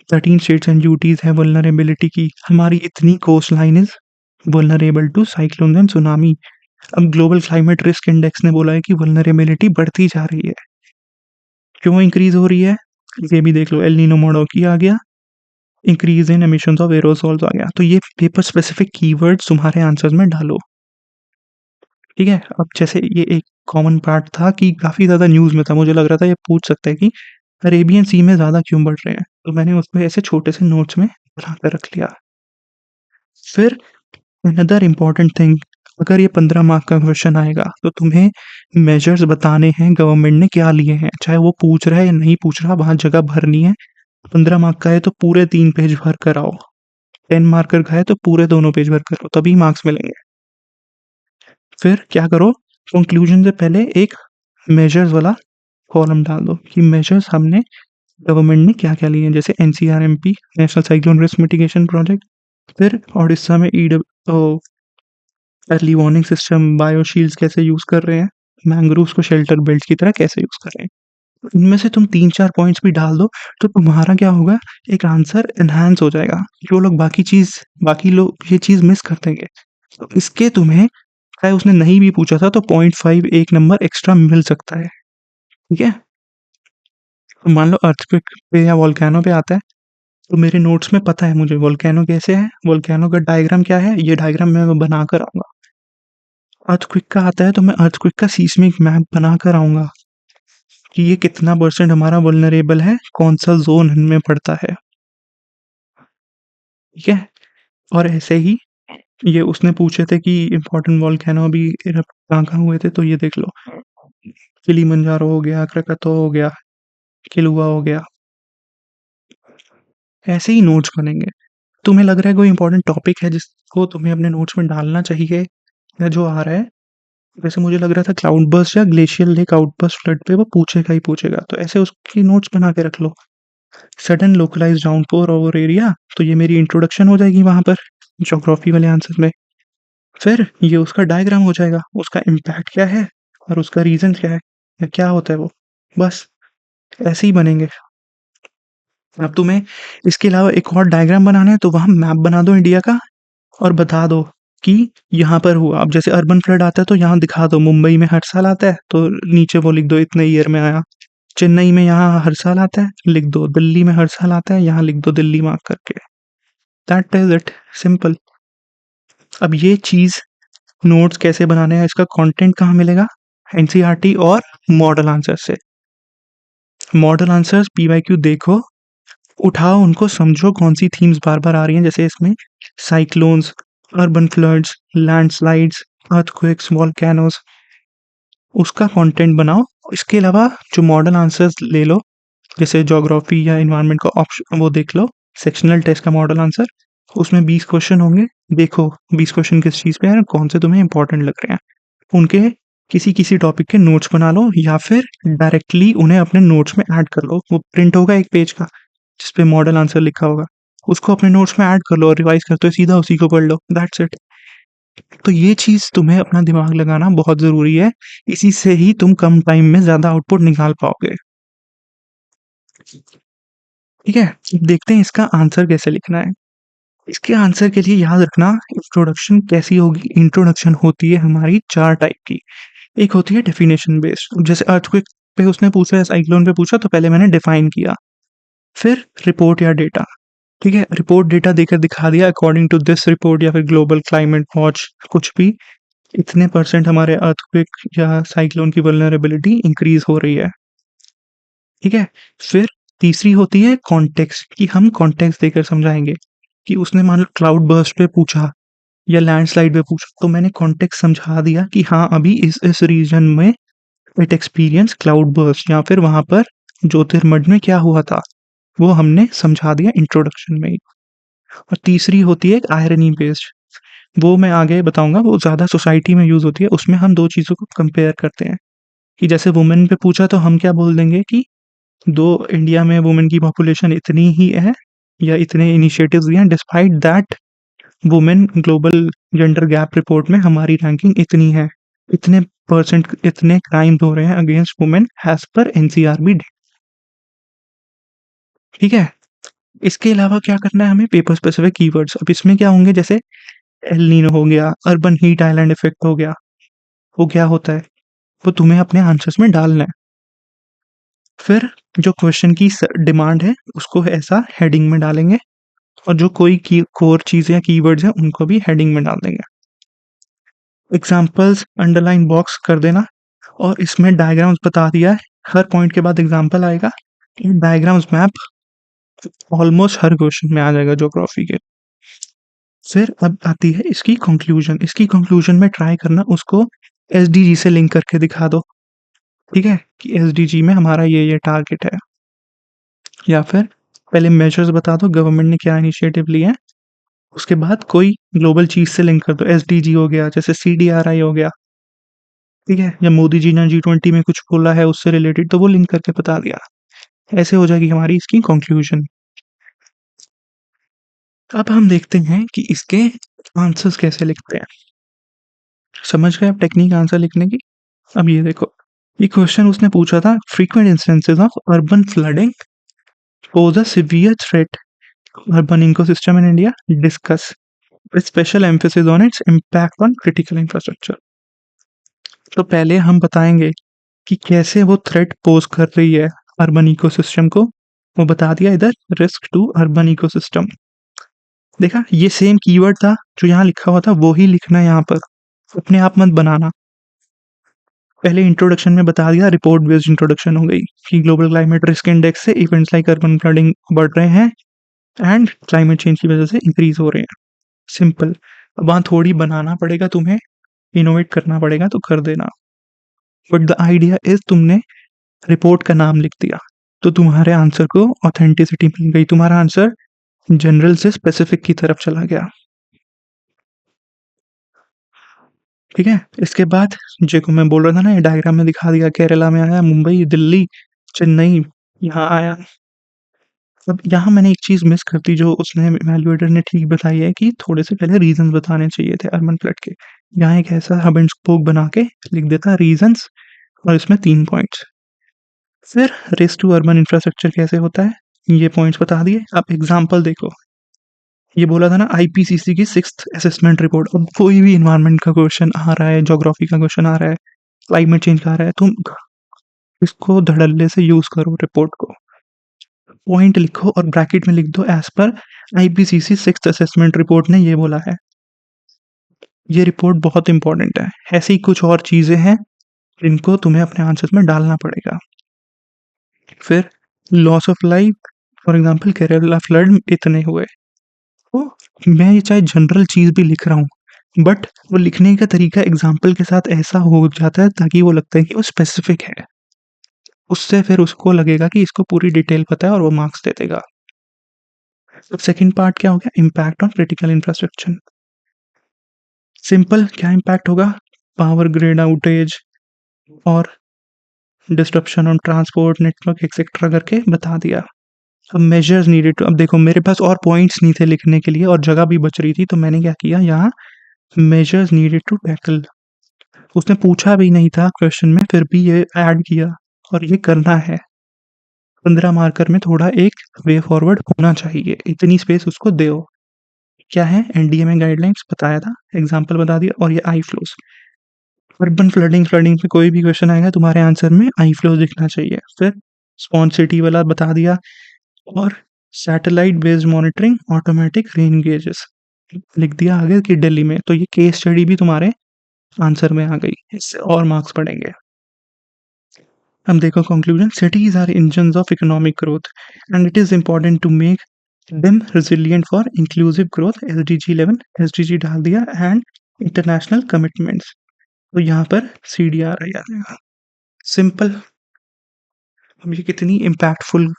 S1: 13 स्टेट्स एंड ड्यूटीज है वल्नरेबिलिटी की, हमारी इतनी coast line is vulnerable to cyclone and tsunami. अब ग्लोबल क्लाइमेट रिस्क इंडेक्स ने बोला है कि वल्नरेबिलिटी बढ़ती जा रही है। क्यों इंक्रीज हो रही है ये भी देख लो। एल नीनो मोडोकी आ गया, increase in emissions of aerosols आ गया। तो ये पेपर स्पेसिफिक कीवर्ड्स तुम्हारे आंसर्स में डालो। ठीक है, अब जैसे ये एक कॉमन पार्ट था कि काफ़ी ज़्यादा न्यूज़ में था, मुझे लग रहा था ये पूछ सकता है कि अरेबियन सी में ज़्यादा क्यों बढ़ रहे हैं, तो मैंने उसको ऐसे छोटे से नोट्स में बना कर रख लिया। फिर अनदर इम्पॉर्टेंट थिंग, अगर ये 15 मार्क का क्वेश्चन आएगा तो तुम्हें मेजर्स बताने हैं गवर्नमेंट ने क्या लिए हैं, चाहे वो पूछ रहा है या नहीं पूछ रहा, वहाँ जगह भरनी है। 15 मार्क का है तो पूरे 3 पेज भर कर आओ, 10 मार्कर का है तो पूरे दोनों पेज भर कर आओ, तभी मार्क्स मिलेंगे। फिर क्या करो, कंक्लूजन से पहले एक मेजर्स वाला कॉलम डाल दो कि मेजर्स हमने गवर्नमेंट ने क्या क्या लिए हैं, जैसे NCRMP national cyclone risk mitigation project, फिर ओडिशा में अर्ली वार्निंग सिस्टम, बायोशील्ड्स कैसे यूज़ कर रहे हैं, मैंग्रोव्स को शेल्टर बेल्ट की तरह कैसे यूज़ कर रहे हैं। इनमें से तुम 3-4 पॉइंट्स भी डाल दो तो तुम्हारा क्या होगा, एक आंसर एनहांस हो जाएगा। जो लोग बाकी लोग ये चीज़ मिस कर देंगे, तो इसके तुम्हें चाहे उसने नहीं भी पूछा था तो 0.5 एक नंबर एक्स्ट्रा मिल सकता है। ठीक है, तो मान लो अर्थक्वेक पे या वोल्केनो पे आता है, तो मेरे नोट्स में पता है मुझे वोल्केनो कैसे है, वोल्केनो का डायग्राम क्या है, ये डायग्राम मैं बना कर आऊँगा। अर्थक्वेक का आता है तो मैं अर्थक्वेक का सीस्मिक मैप बना कर आऊँगा कि ये कितना परसेंट हमारा वल्नरेबल है, कौन सा जोन इनमें पड़ता है। ठीक है, और ऐसे ही ये उसने पूछे थे कि इम्पोर्टेंट वोल्केनो अभी इरप्ट कहाँ-कहाँ हुए थे, तो ये देख लो, किलिमंजारो हो गया, क्रकतो हो गया, किलुआ हो गया। ऐसे ही नोट्स बनेंगे। तुम्हें लग रहा है कोई इम्पोर्टेंट टॉपिक है जिसको तुम्हें अपने नोट्स में डालना चाहिए या जो आ रहा है, वैसे मुझे लग रहा था क्लाउड बर्स्ट या ग्लेशियल लेक आउटबर्स्ट फ्लड पे वो पूछेगा ही पूछेगा, तो ऐसे उसकी नोट्स बना के रख लो। Sudden localised downpour over area, तो ये मेरी इंट्रोडक्शन हो जाएगी वहाँ पर ज्योग्राफी वाले आंसर में। फिर ये उसका डायग्राम हो जाएगा, उसका इम्पैक्ट क्या है और उसका रीज़न क्या है या क्या होता है वो, बस ऐसे ही बनेंगे। अब तुम्हें इसके अलावा एक और डायग्राम बनाना है तो वहाँ मैप बना दो इंडिया का और बता दो कि यहाँ पर हुआ। अब जैसे अर्बन फ्लड आता है तो यहाँ दिखा दो, मुंबई में हर साल आता है तो नीचे वो लिख दो इतने ईयर में आया। चेन्नई में यहाँ हर साल आता है, लिख दो। दिल्ली में हर साल आता है, यहाँ लिख दो दिल्ली मार्क करके। That is it, simple. अब ये चीज़ नोट्स कैसे बनाने हैं, इसका कंटेंट कहाँ मिलेगा, एनसीईआरटी और मॉडल आंसर से। मॉडल आंसर्स पीवाईक्यू देखो, उठाओ उनको, समझो कौन सी थीम्स बार बार आ रही हैं, जैसे इसमें cyclones, urban floods, landslides, earthquakes, volcanoes, उसका कंटेंट बनाओ। इसके अलावा जो मॉडल आंसर्स ले लो, जैसे ज्योग्राफी या इन्वायरमेंट का ऑप्शन वो देख लो, सेक्शनल टेस्ट का मॉडल आंसर, उसमें 20 क्वेश्चन होंगे। देखो 20 क्वेश्चन किस चीज़ पे हैं, कौन से तुम्हें इंपॉर्टेंट लग रहे हैं, उनके किसी किसी टॉपिक के नोट्स बना लो या फिर डायरेक्टली उन्हें अपने नोट्स में ऐड कर लो। वो प्रिंट होगा एक पेज का जिस पे मॉडल आंसर लिखा होगा, उसको अपने नोट्स में ऐड कर लो और रिवाइज करते हुए सीधा उसी को पढ़ लो, दैट्स इट। तो ये चीज़ तुम्हें अपना दिमाग लगाना बहुत ज़रूरी है, इसी से ही तुम कम टाइम में ज़्यादा आउटपुट निकाल पाओगे। ठीक है? देखते हैं इसका आंसर कैसे लिखना है। इसके आंसर के लिए याद रखना इंट्रोडक्शन कैसी होगी। इंट्रोडक्शन होती है हमारी 4 टाइप की। एक होती है डेफिनेशन बेस्ड, जैसे अर्थक्वेक पे उसने पूछा या साइक्लोन पे पूछा तो पहले मैंने डिफाइन किया। फिर रिपोर्ट या डेटा, ठीक है? रिपोर्ट डेटा देकर दिखा दिया अकॉर्डिंग टू दिस रिपोर्ट या फिर ग्लोबल क्लाइमेट वॉच कुछ भी, इतने परसेंट हमारे अर्थक्वेक या साइक्लोन की वल्नरेबिलिटी इंक्रीज़ हो रही है। ठीक है? फिर तीसरी होती है कॉन्टेक्स्ट, कि हम कॉन्टेक्स्ट देकर समझाएँगे कि उसने मान लो क्लाउड बर्स्ट पे पूछा या लैंडस्लाइड पे पूछा, तो मैंने कॉन्टेक्स्ट समझा दिया कि हाँ, अभी इस रीजन में इट एक्सपीरियंस क्लाउड बर्स्ट या फिर वहाँ पर ज्योतिर्मठ में क्या हुआ था, वो हमने समझा दिया इंट्रोडक्शन में ही। और तीसरी होती है आयरनी बेस्ड, वो मैं आगे बताऊँगा, वो ज़्यादा सोसाइटी में यूज़ होती है। उसमें हम 2 चीज़ों को कंपेयर करते हैं कि जैसे वुमेन पे पूछा तो हम क्या बोल देंगे कि दो इंडिया में वुमेन की पॉपुलेशन इतनी ही है या इतने इनिशिएटिव्स भी हैं, despite that women global gender gap report में हमारी रैंकिंग इतनी है, इतने परसेंट इतने क्राइम्स हो रहे हैं against women as per NCRB day. ठीक है? इसके अलावा क्या करना है हमें, पेपर स्पेसिफिक कीवर्ड्स। अब इसमें क्या होंगे, जैसे एल नीनो हो गया, अर्बन हीट आइलैंड इफेक्ट हो गया, वो क्या होता है, वो तुम्हें अपने आंसर्स में डालना है। फिर जो क्वेश्चन की डिमांड है उसको ऐसा हेडिंग में डालेंगे, और जो कोई की कोर चीज़ें या कीवर्ड्स हैं उनको भी हेडिंग में डाल देंगे। एग्जाम्पल्स अंडरलाइन बॉक्स कर देना, और इसमें डायग्राम्स बता दिया है, हर पॉइंट के बाद एग्जाम्पल आएगा। डायग्राम्स मैप ऑलमोस्ट हर क्वेश्चन में आ जाएगा ज्योग्राफी के। फिर अब आती है इसकी कंक्लूजन। इसकी कंक्लूजन में ट्राई करना उसको एसडीजी से लिंक करके दिखा दो, ठीक है, कि एसडीजी में हमारा ये टारगेट है। या फिर पहले मेजर्स बता दो गवर्नमेंट ने क्या इनिशिएटिव लिए हैं, उसके बाद कोई ग्लोबल चीज़ से लिंक कर दो, एसडीजी हो गया, जैसे सीडीआरआई हो गया, ठीक है, या मोदी जी ने जी20 में कुछ बोला है उससे रिलेटेड, तो वो लिंक करके बता दिया। ऐसे हो जाएगी हमारी इसकी कंक्लूजन। अब हम देखते हैं कि इसके आंसर्स कैसे लिखते हैं। समझ गए अब टेक्निक आंसर लिखने की? अब ये देखो, ये क्वेश्चन उसने पूछा था, frequent instances of urban flooding pose a severe threat urban ecosystem in India, discuss with special emphasis on its impact on critical infrastructure. तो पहले हम बताएंगे कि कैसे वो थ्रेट पोज कर रही है अर्बन इकोसिस्टम को। वो बता दिया इधर, रिस्क टू अर्बन इकोसिस्टम। देखा, ये सेम कीवर्ड था जो यहाँ लिखा हुआ था, वो ही लिखना है यहाँ पर, अपने आप मत बनाना। पहले इंट्रोडक्शन में बता दिया, रिपोर्ट बेस्ड इंट्रोडक्शन हो गई कि ग्लोबल क्लाइमेट रिस्क इंडेक्स से इवेंट्स लाइक अर्बन फ्लडिंग बढ़ रहे हैं एंड क्लाइमेट चेंज की वजह से इंक्रीज हो रहे हैं। सिंपल। अब वहाँ थोड़ी बनाना पड़ेगा तुम्हें, इनोवेट करना पड़ेगा तो कर देना, बट द आइडिया इज तुमने रिपोर्ट का नाम लिख दिया तो तुम्हारे आंसर को ऑथेंटिसिटी मिल गई, तुम्हारा आंसर जनरल से स्पेसिफिक की तरफ चला गया। ठीक है, इसके बाद जो मैं बोल रहा था ना, ये डायग्राम में दिखा दिया, केरला में आया, मुंबई, दिल्ली, चेन्नई, यहाँ आया। अब यहाँ मैंने एक चीज़ मिस कर दी, जो उसने इवैल्यूएटर ने ठीक बताई है कि थोड़े से पहले रीजंस बताने चाहिए थे अर्बन फ्लड के। यहाँ एक ऐसा हब एंड स्पोक बना के लिख देता रीजंस, और इसमें 3 पॉइंट्स। फिर रिस्क टू अर्बन इंफ्रास्ट्रक्चर कैसे होता है, ये पॉइंट्स बता दिए। अब एग्जांपल देखो, ये बोला था ना आईपीसीसी की 6th असेसमेंट रिपोर्ट। अब कोई भी एनवायरनमेंट का क्वेश्चन आ रहा है, ज्योग्राफी का क्वेश्चन आ रहा है, क्लाइमेट चेंज का आ रहा है, तुम इसको धड़ल्ले से यूज़ करो रिपोर्ट को। पॉइंट लिखो और ब्रैकेट में लिख दो, as per IPCC 6th assessment report ने ये बोला है। ये रिपोर्ट बहुत इंपॉर्टेंट है। ऐसी कुछ और चीज़ें हैं जिनको तुम्हें अपने आंसर्स में डालना पड़ेगा। फिर loss of life, for example Kerala flood इतने हुए, तो मैं ये चाहे जनरल चीज़ भी लिख रहा हूँ, बट वो लिखने का तरीका एग्जांपल के साथ ऐसा हो जाता है ताकि वो लगता है कि वो स्पेसिफिक है। उससे फिर उसको लगेगा कि इसको पूरी डिटेल पता है और वो मार्क्स दे देगा। अब सेकंड पार्ट क्या हो गया, impact on critical infrastructure. Simple, क्या इम्पैक्ट होगा, पावर ग्रिड आउटेज और disruption on transport network etcetera करके बता दिया। अब मेजर्स नीडेड टू, अब देखो मेरे पास और पॉइंट्स नहीं थे लिखने के लिए और जगह भी बच रही थी, तो मैंने क्या किया, यहाँ मेजर्स नीडेड टू टैकल। उसने पूछा भी नहीं था क्वेश्चन में, फिर भी ये ऐड किया और ये करना है। 15 मार्कर में थोड़ा एक वे फॉरवर्ड होना चाहिए, इतनी स्पेस उसको दो। क्या है, एनडीएमए गाइडलाइंस बताया था, एग्जाम्पल बता दिया, और ये आई फ्लोस। अर्बन फ्लडिंग फ्लडिंग पे कोई भी क्वेश्चन आएगा तुम्हारे आंसर में आई फ्लोस दिखना चाहिए। फिर स्पॉन्सिटी वाला बता दिया, और satellite based monitoring automatic rain gauges लिख दिया आगे कि दिल्ली में। तो ये केस स्टडी भी तुम्हारे आंसर में आ गई, इससे और मार्क्स पड़ेंगे। अब देखो conclusion, cities are engines of economic growth and it is important to make them resilient for inclusive growth. SDG 11 SDG डाल दिया, एंड इंटरनेशनल कमिटमेंट्स। तो यहाँ पर सीडीआर आ जाएगा, सिंपल। अब ये कितनी इम्पैक्टफुल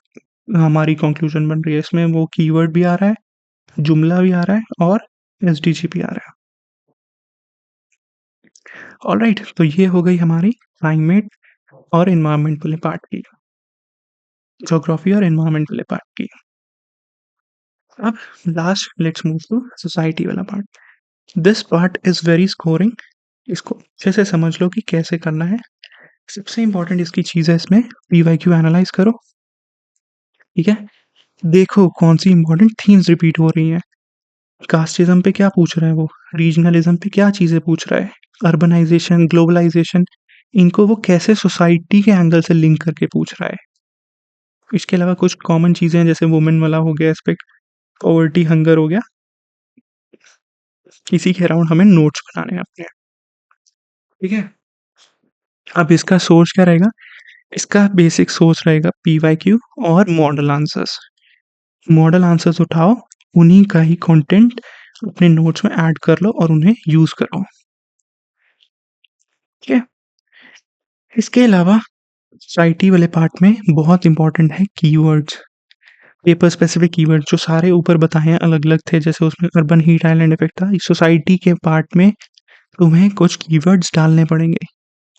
S1: हमारी कंक्लूजन बन रही है, इसमें वो कीवर्ड भी आ रहा है, जुमला भी आ रहा है, और एसडीजी भी आ रहा है। ऑलराइट, तो ये हो गई हमारी क्लाइमेट और एनवायरमेंट वाले पार्ट की, ज्योग्राफी और एनवायरमेंट वाले पार्ट की। अब last let's move to society वाला part. This part is very scoring, इसको अच्छे से समझ लो कि कैसे करना है। सबसे इंपॉर्टेंट इसकी चीज है, इसमें पीवाईक्यू एनालाइज करो, ठीक है। देखो कौन सी इंपॉर्टेंट थीम्स रिपीट हो रही हैं। कास्टिज्म पे क्या पूछ रहा है वो, रीजनलिज्म पे क्या चीजें पूछ रहा है, अर्बनाइजेशन, ग्लोबलाइजेशन, इनको वो कैसे सोसाइटी के एंगल से लिंक करके पूछ रहा है। इसके अलावा कुछ कॉमन चीजें हैं, जैसे वुमेन वाला हो गया एस्पेक्ट, पॉवर्टी, हंगर हो गया। इसी के अराउंड हमें नोट्स बनाने हैं अपने, ठीक है। अब इसका सोर्स क्या रहेगा, इसका बेसिक सोर्स रहेगा पीवाईक्यू और मॉडल आंसर्स। मॉडल आंसर्स उठाओ, उन्हीं का ही कंटेंट अपने नोट्स में ऐड कर लो और उन्हें यूज करो, ठीक है। इसके अलावा सोसाइटी वाले पार्ट में बहुत इंपॉर्टेंट है कीवर्ड्स, पेपर स्पेसिफिक कीवर्ड जो सारे ऊपर बताए हैं अलग अलग थे, जैसे उसमें अर्बन हीट आइलैंड इफेक्ट था। सोसाइटी के पार्ट में तुम्हें कुछ कीवर्ड्स डालने पड़ेंगे,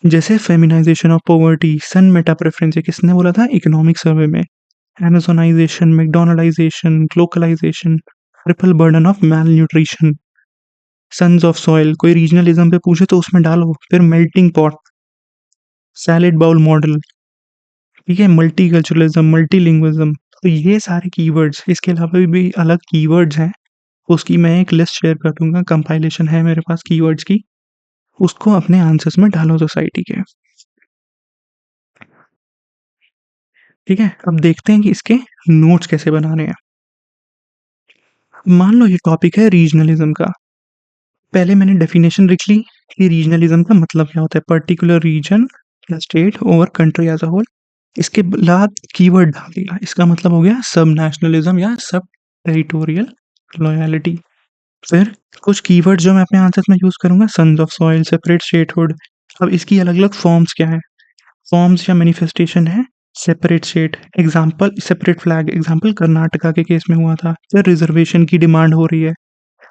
S1: जैसे feminisation of poverty, son meta preference, किसने बोला था, इकोनॉमिक सर्वे में। Amazonisation, McDonaldisation, glocalisation, triple burden of malnutrition, sons of soil, कोई रीजनलिज्म पे पूछे तो उसमें डालो। फिर melting pot, salad bowl model, ठीक है, मल्टीकल्चरलिज्म, मल्टीलिंग्विज्म। तो ये सारे कीवर्ड्स, इसके अलावा भी अलग कीवर्ड्स हैं, उसकी मैं एक लिस्ट शेयर कर दूंगा, कंपाइलेशन है मेरे पास कीवर्ड्स की, उसको अपने आंसर्स में डालो सोसाइटी के, ठीक है। अब देखते हैं कि इसके नोट्स कैसे बनाने हैं। मान लो ये टॉपिक है रीजनलिज्म का, पहले मैंने डेफिनेशन लिख ली कि रीजनलिज्म का मतलब क्या होता है, पर्टिकुलर रीजन या state over country as a whole. इसके बाद कीवर्ड डाल दिया, इसका मतलब हो गया सब नेशनलिज्म या सब टेरिटोरियल लॉयलिटी। फिर कुछ कीवर्ड जो मैं अपने आंसर में यूज करूंगा, sons of soil, separate statehood. अब इसकी अलग अलग फॉर्म्स क्या है, फॉर्म्स या मैनिफेस्टेशन है, separate state, example separate flag, example Karnataka के केस में हुआ था। फिर रिजर्वेशन की डिमांड हो रही है,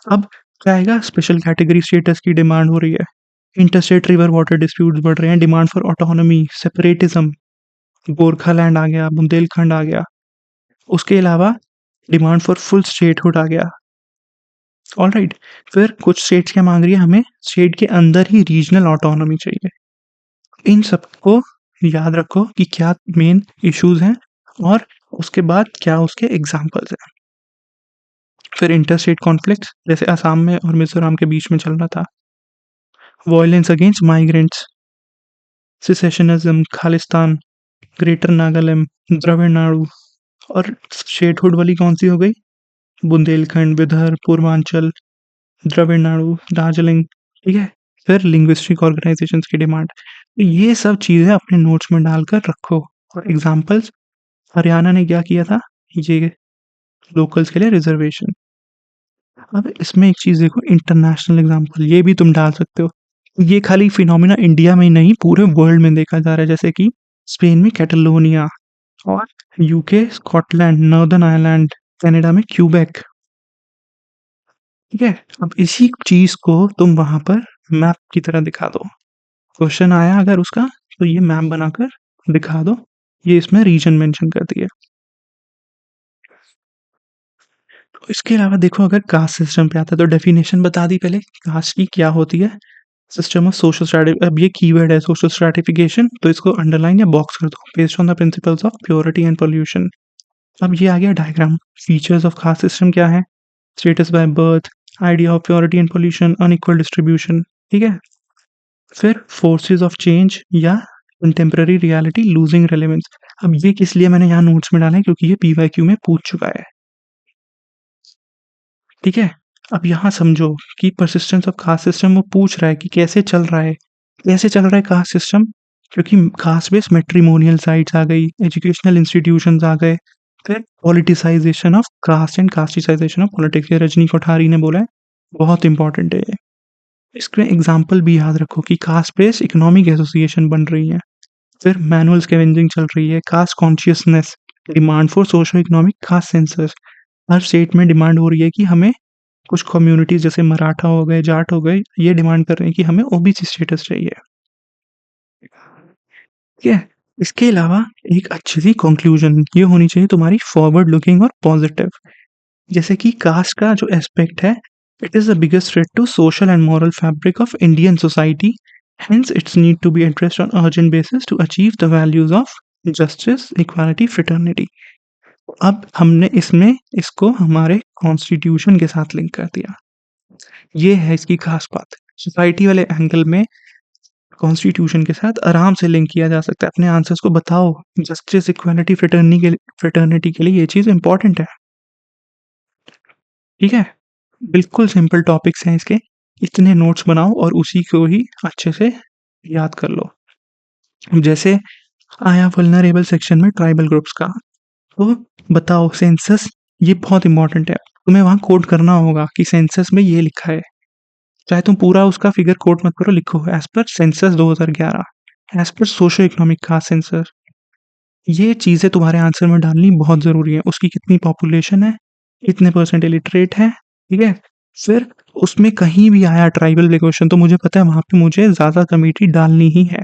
S1: अब क्या आएगा, स्पेशल कैटेगरी स्टेटस की डिमांड हो रही है। इंटरस्टेट रिवर वाटर डिस्प्यूट्स बढ़ रहे हैं, demand for autonomy, separatism, Gorkhaland आ गया, बुंदेलखंड आ गया। उसके अलावा डिमांड फॉर फुल स्टेटहुड आ गया, ऑलराइट। फिर कुछ स्टेट्स क्या मांग रही है, हमें स्टेट के अंदर ही रीजनल ऑटोनॉमी चाहिए। इन सबको याद रखो कि क्या मेन इश्यूज हैं, और उसके बाद क्या उसके एग्जाम्पल्स हैं। फिर इंटरस्टेट कॉन्फ्लिक्ट, जैसे असम में और मिजोरम के बीच में चल रहा था, violence against migrants, secessionism, Khalistan, Greater Nagaland, Dravida Nadu. और स्टेटहुड वाली कौन सी हो गई, बुंदेलखंड, विदर्भ, पूर्वांचल, द्रविड़ नाडु, दार्जिलिंग, ठीक है। फिर लिंग्विस्टिक ऑर्गेनाइजेशंस की डिमांड। तो ये सब चीज़ें अपने नोट्स में डालकर रखो। और एग्जांपल्स, हरियाणा ने क्या किया था, ये लोकल्स के लिए रिजर्वेशन। अब इसमें एक चीज़ देखो, इंटरनेशनल एग्जांपल ये भी तुम डाल सकते हो। ये खाली फिनोमिना इंडिया में ही नहीं, पूरे वर्ल्ड में देखा जा रहा है, जैसे कि स्पेन में कैटलोनिया, और UK Scotland, northern Ireland, Canada में क्यूबेक, ठीक है। अब इसी चीज को तुम वहां पर मैप की तरह दिखा दो, क्वेश्चन आया अगर उसका, तो ये मैप बनाकर दिखा दो, ये इसमें रीजन मेंशन कर दिया। इसके अलावा देखो अगर कास्ट सिस्टम पे आता है तो डेफिनेशन बता दी पहले कास्ट की क्या होती है। सिस्टम ऑफ सोशल स्ट्रैटि अब ये कीवर्ड है सोशल स्ट्रैटिफिकेशन तो इसको अंडरलाइन या बॉक्स कर दो based on the principles of purity and pollution. अब ये आ गया diagram. Features of caste system क्या है? Status by birth, idea of purity and pollution, unequal distribution. ठीक है। फिर फोर्सेस ऑफ चेंज या कंटेम्पररी रियलिटी लूजिंग रेलेवेंस। अब ये किस लिए मैंने यहाँ नोट्स में डाला है क्योंकि ये पीवाईक्यू में पूछ चुका है। ठीक है। अब यहाँ समझो कि परसिस्टेंस ऑफ कास्ट सिस्टम वो पूछ रहा है कि कैसे चल रहा है, कैसे चल रहा है कास्ट सिस्टम। क्योंकि कास्ट बेस्ड मैट्रिमोनियल साइट्स आ गई, एजुकेशनल इंस्टीट्यूशंस आ गए, फिर politicisation of caste and castisation of politics, ये रजनी कोठारी ने बोला है, बहुत इंपॉर्टेंट है ये। इसके एग्जाम्पल भी याद रखो कि कास्ट बेस्ड इकोनॉमिक एसोसिएशन बन रही है, फिर मैनुअल स्कैवेंजिंग चल रही है, caste consciousness, demand for socio economic caste census. हर स्टेट में डिमांड हो रही है कि हमें कुछ कम्युनिटीज जैसे मराठा हो गए, जाट हो गए, ये डिमांड कर रहे हैं कि हमें ओबीसी स्टेटस चाहिए। ठीक है। इसके अलावा एक अच्छी सी कंक्लूजन ये होनी चाहिए तुम्हारी फॉरवर्ड लुकिंग और पॉजिटिव। जैसे कि कास्ट का जो एस्पेक्ट है, it is the biggest threat to social and moral fabric of Indian society, hence its need to be addressed on urgent basis to achieve the values of justice, equality, fraternity। अब हमने इसमें इसको हमारे constitution के साथ link कर दिया। ये है इसकी खास बात। सोसाइटी वाले एंगल में कॉन्स्टिट्यूशन के साथ आराम से लिंक किया जा सकता है। अपने आंसर्स को बताओ, जस्टिस, इक्वालिटी, फ्रेटर्निटी के लिए ये चीज़ इंपॉर्टेंट है। ठीक है। बिल्कुल सिंपल टॉपिक्स हैं इसके, इतने नोट्स बनाओ और उसी को ही अच्छे से याद कर लो। जैसे आया वल्नरेबल सेक्शन में ट्राइबल ग्रुप्स का, तो बताओ सेंसस, ये बहुत इंपॉर्टेंट है। तुम्हें वहाँ कोड करना होगा कि सेंसस में ये लिखा है, चाहे तुम पूरा उसका फिगर कोड मत करो, लिखो as per census 2011, as per socio economic caste census. ये चीज़ें तुम्हारे आंसर में डालनी बहुत ज़रूरी है। उसकी कितनी पॉपुलेशन है, कितने परसेंट इलिटरेट है। ठीक है। फिर उसमें कहीं भी आया ट्राइबल पे क्वेश्चन तो मुझे पता है वहाँ पे मुझे ज़्यादा कमेटी डालनी ही है।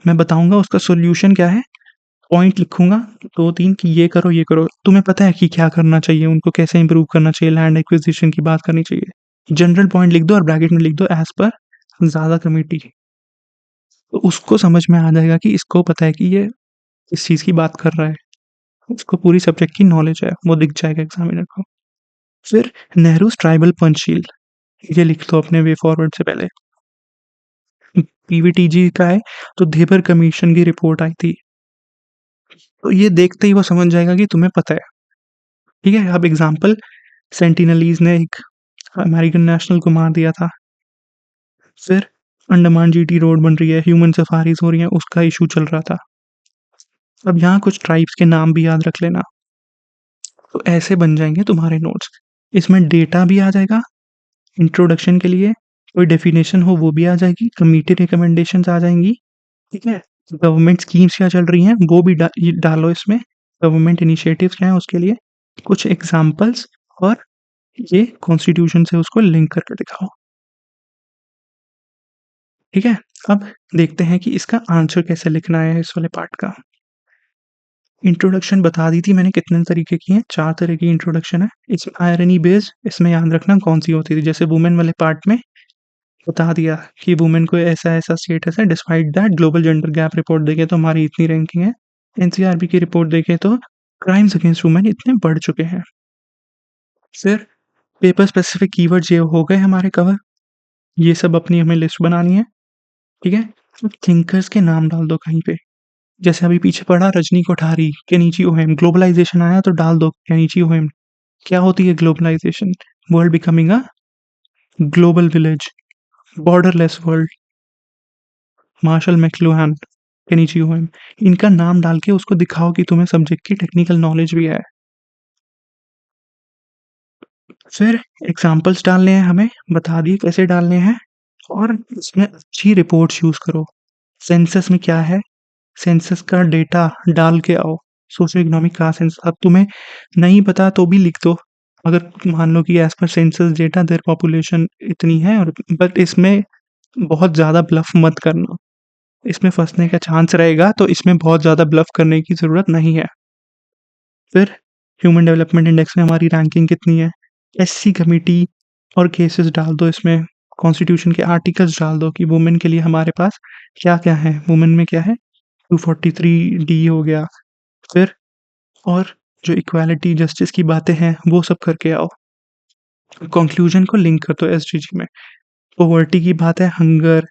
S1: मैं बताऊंगा उसका सोल्यूशन क्या है, पॉइंट लिखूंगा 2-3 कि ये करो ये करो। तुम्हें पता है कि क्या करना चाहिए, उनको कैसे इंप्रूव करना चाहिए, लैंड एक्विजिशन की बात करनी चाहिए। जनरल पॉइंट लिख दो और ब्रैकेट में लिख दो एज पर ज़्यादा कमेटी। तो उसको समझ में आ जाएगा कि इसको पता है कि ये इस चीज़ की बात कर रहा है, उसको पूरी सब्जेक्ट की नॉलेज है, वो दिख जाएगा एग्जामिनर को। फिर नेहरू ट्राइबल पंचशील, ये लिख दो अपने वे फॉरवर्ड से पहले। पीवीटीजी का है तो धेबर कमीशन की रिपोर्ट आई थी, तो ये देखते ही वो समझ जाएगा कि तुम्हें पता है। ठीक है। अब एग्जाम्पल, सेंटिनलीज ने एक अमेरिकन नेशनल को मार दिया था। फिर अंडमान जीटी रोड बन रही है, ह्यूमन सफारीज हो रही हैं, उसका इशू चल रहा था। अब यहाँ कुछ ट्राइब्स के नाम भी याद रख लेना। तो ऐसे बन जाएंगे तुम्हारे नोट्स। इसमें डेटा भी आ जाएगा इंट्रोडक्शन के लिए, कोई डेफिनेशन हो वो भी आ जाएगी, कमिटी रिकमेंडेशंस आ जाएंगी। ठीक है। गवर्नमेंट स्कीम्स क्या चल रही हैं वो भी डालो इसमें, गवर्नमेंट इनिशिएटिव्स क्या हैं उसके लिए कुछ एग्जाम्पल्स, और ये कॉन्स्टिट्यूशन से उसको लिंक करके दिखाओ। ठीक है। अब देखते हैं कि इसका आंसर कैसे लिखना है इस वाले पार्ट का। इंट्रोडक्शन बता दी थी मैंने कितने तरीके की हैं, 4 तरह की इंट्रोडक्शन है। इसमें आयरनी बेस्ड, इसमें याद रखना कौन सी होती थी। जैसे वुमेन वाले पार्ट में बता दिया कि वुमेन को ऐसा ऐसा स्टेटस है, despite that global gender gap report देखे तो हमारी इतनी रैंकिंग है, एनसीआरबी की रिपोर्ट देखे तो क्राइम्स अगेंस्ट वुमेन इतने बढ़ चुके हैं। फिर पेपर स्पेसिफिक कीवर्ड्स ये हो गए हमारे कवर, ये सब अपनी हमें लिस्ट बनानी है। ठीक है। अब थिंकर्स के नाम डाल दो कहीं पे, जैसे अभी पीछे पढ़ा Rajni Kothari, Kenichi Ohmae, globalisation आया तो डाल दो केनिची ओहेम। क्या होती है globalisation? World becoming a global village, borderless world, Marshall McLuhan, Kenichi Ohmae. इनका नाम डाल के उसको दिखाओ कि तुम्हें सब्जेक्ट की टेक्निकल नॉलेज भी है। फिर एग्जाम्पल्स डालने हैं, हमें बता दिए कैसे डालने हैं, और इसमें अच्छी रिपोर्ट्स यूज करो। सेंसस में क्या है, सेंसस का डेटा डाल के आओ। सोशो इकोनॉमिक का सेंसस अब तुम्हें नहीं पता तो भी लिख दो। अगर मान लो कि as per census data their population इतनी है, और बट इसमें बहुत ज़्यादा ब्लफ मत करना, इसमें फंसने का चांस रहेगा, तो इसमें बहुत ज़्यादा ब्लफ करने की ज़रूरत नहीं है। फिर ह्यूमन डेवलपमेंट इंडेक्स में हमारी रैंकिंग कितनी है, एससी कमिटी और केसेस डाल दो इसमें, कॉन्स्टिट्यूशन के आर्टिकल्स डाल दो कि वुमेन के लिए हमारे पास क्या-क्या है, वुमेन में क्या है 243 डी हो गया, फिर और जो इक्वालिटी, जस्टिस की बातें हैं वो सब करके आओ। कंक्लूजन को लिंक कर दो एसडीजी में। पॉवर्टी की बात है, हंगर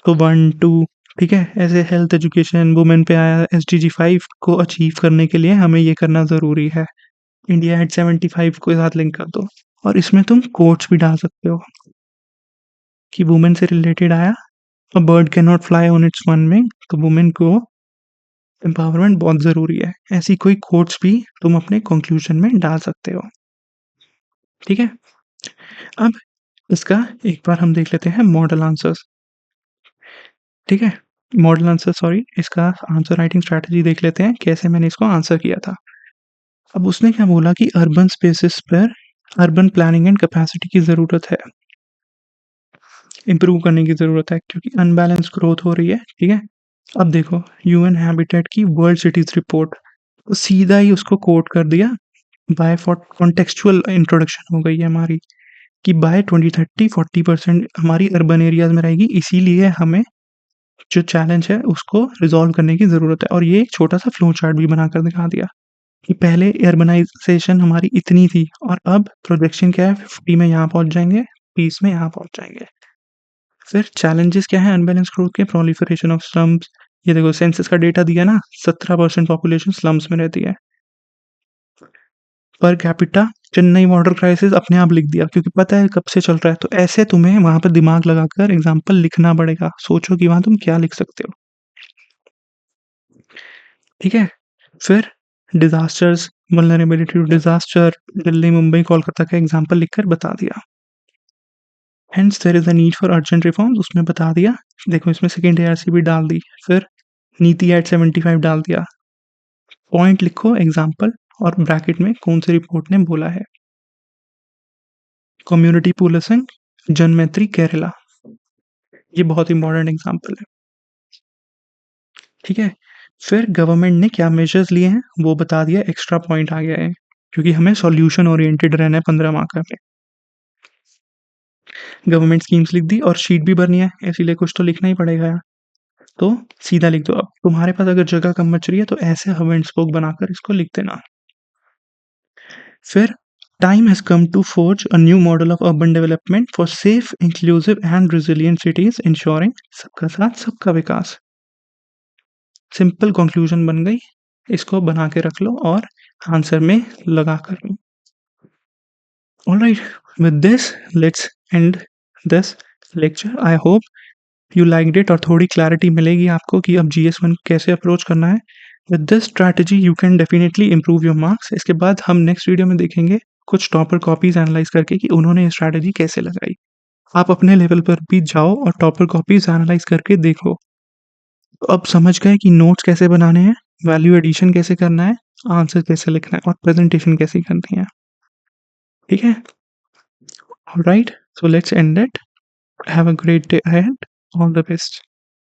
S1: तो 1, 2 ठीक है? ऐसे हेल्थ, एजुकेशन, वुमेन पे आया, एसडीजी 5 को अचीव करने के लिए हमें ये करना ज़रूरी है। इंडिया एट 75 के साथ लिंक कर दो और इसमें तुम कोट्स भी डाल सकते हो कि वुमेन से रिलेटेड आया, a bird can not fly on it's one wing, तो वुमेन को एम्पावरमेंट बहुत ज़रूरी है। ऐसी कोई कोट्स भी तुम अपने कंक्लूजन में डाल सकते हो, ठीक है? अब इसका एक बार हम देख लेते हैं मॉडल आंसर्स, ठीक है? मॉडल आंसर सॉरी, इसका आंसर राइटिंग स्ट्रैटेजी देख लेते हैं, कैसे मैंने इसको आंसर किया था। अब उसने क्या बोला कि अर्बन स्पेसेस पर अर्बन प्लानिंग एंड कैपेसिटी की ज़रूरत है, इम्प्रूव करने की ज़रूरत है क्योंकि अनबैलेंस ग्रोथ हो रही है, ठीक है? अब देखो यूएन हैबिटेट की वर्ल्ड सिटीज़ रिपोर्ट, तो सीधा ही उसको कोट कर दिया, बाय फॉर कॉन्टेक्सचुअल इंट्रोडक्शन हो गई है हमारी कि बाय 2030 40% हमारी अर्बन एरियाज़ में रहेगी, इसीलिए हमें जो चैलेंज है उसको रिज़ॉल्व करने की ज़रूरत है। और ये एक छोटा-सा फ्लो चार्ट भी बनाकर दिखा दिया कि पहले अर्बनाइज़ेशन हमारी इतनी थी और अब प्रोजेक्शन क्या है, 50 में यहाँ पहुँच जाएँगे, 30 में यहाँ पहुँच जाएँगे। फिर चैलेंजेस क्या हैं अनबैलेंस ग्रोथ के, प्रोलिफरेशन ऑफ स्लम्स, ये देखो सेंसस का डेटा दिया ना, 17% पॉपुलेशन स्लम्स में रहती है। Per capita Chennai water crisis अपने आप लिख दिया क्योंकि पता है कब से चल रहा है, तो ऐसे तुम्हें वहाँ पे दिमाग लगाकर एग्ज़ाम्पल लिखना पड़ेगा। सोचो कि वहाँ तुम क्या लिख सकते हो, ठीक है? फिर disasters, vulnerability to disaster, Delhi, Mumbai, Kolkata का एग्ज़ाम्पल लिखकर बता दिया। Hence there is a need for urgent reforms, उसमें बता दिया। देखो इसमें सेकंड एआरसी भी डाल दी, फिर नीति एट 75 डाल दिया। पॉइंट लिखो एग्ज़ाम्पल और ब्रैकेट में कौन सी रिपोर्ट ने बोला है। कम्युनिटी पुलिसिंग, जनमैत्री केरला, ये बहुत इंपॉर्टेंट एग्ज़ाम्पल है, ठीक है? फिर गवर्नमेंट ने क्या मेजर्स लिए हैं, वो बता दिया, एक्स्ट्रा पॉइंट आ गया है, क्योंकि हमें सॉल्यूशन ओरिएंटेड रहना है 15 मार्क में। गवर्नमेंट स्कीम्स लिख दी और शीट भी भरनी है, इसीलिए कुछ तो लिखना ही पड़ेगा यार। तो सीधा लिख दो। अब तुम्हारे पास अगर जगह कम बच रही है तो ऐसे हब एंड स्पोक बनाकर इसको लिख देना। फिर time has come to forge a new model of urban development for safe, inclusive and resilient cities ensuring सबका साथ सबका विकास। सिंपल कंक्लूजन बन गई, इसको बना के रख लो और आंसर में लगा कर लो। Alright, with this let's end this lecture. I hope you liked it और थोड़ी क्लैरिटी मिलेगी आपको कि अब जीएस1 कैसे अप्रोच करना है। With this strategy you can definitely improve your marks. इसके बाद हम नेक्स्ट वीडियो में देखेंगे कुछ टॉपर कॉपीज एनालाइज करके कि उन्होंने ये स्ट्रैटेजी कैसे लगाई। आप अपने लेवल पर भी जाओ और टॉपर कॉपीज एनालाइज करके देखो। तो अब समझ गए कि नोट्स कैसे बनाने हैं, वैल्यू एडिशन कैसे करना है, आंसर कैसे लिखना है और प्रेजेंटेशन कैसे करनी है, ठीक है? Alright, so let's end it. Have a great day ahead, all the best.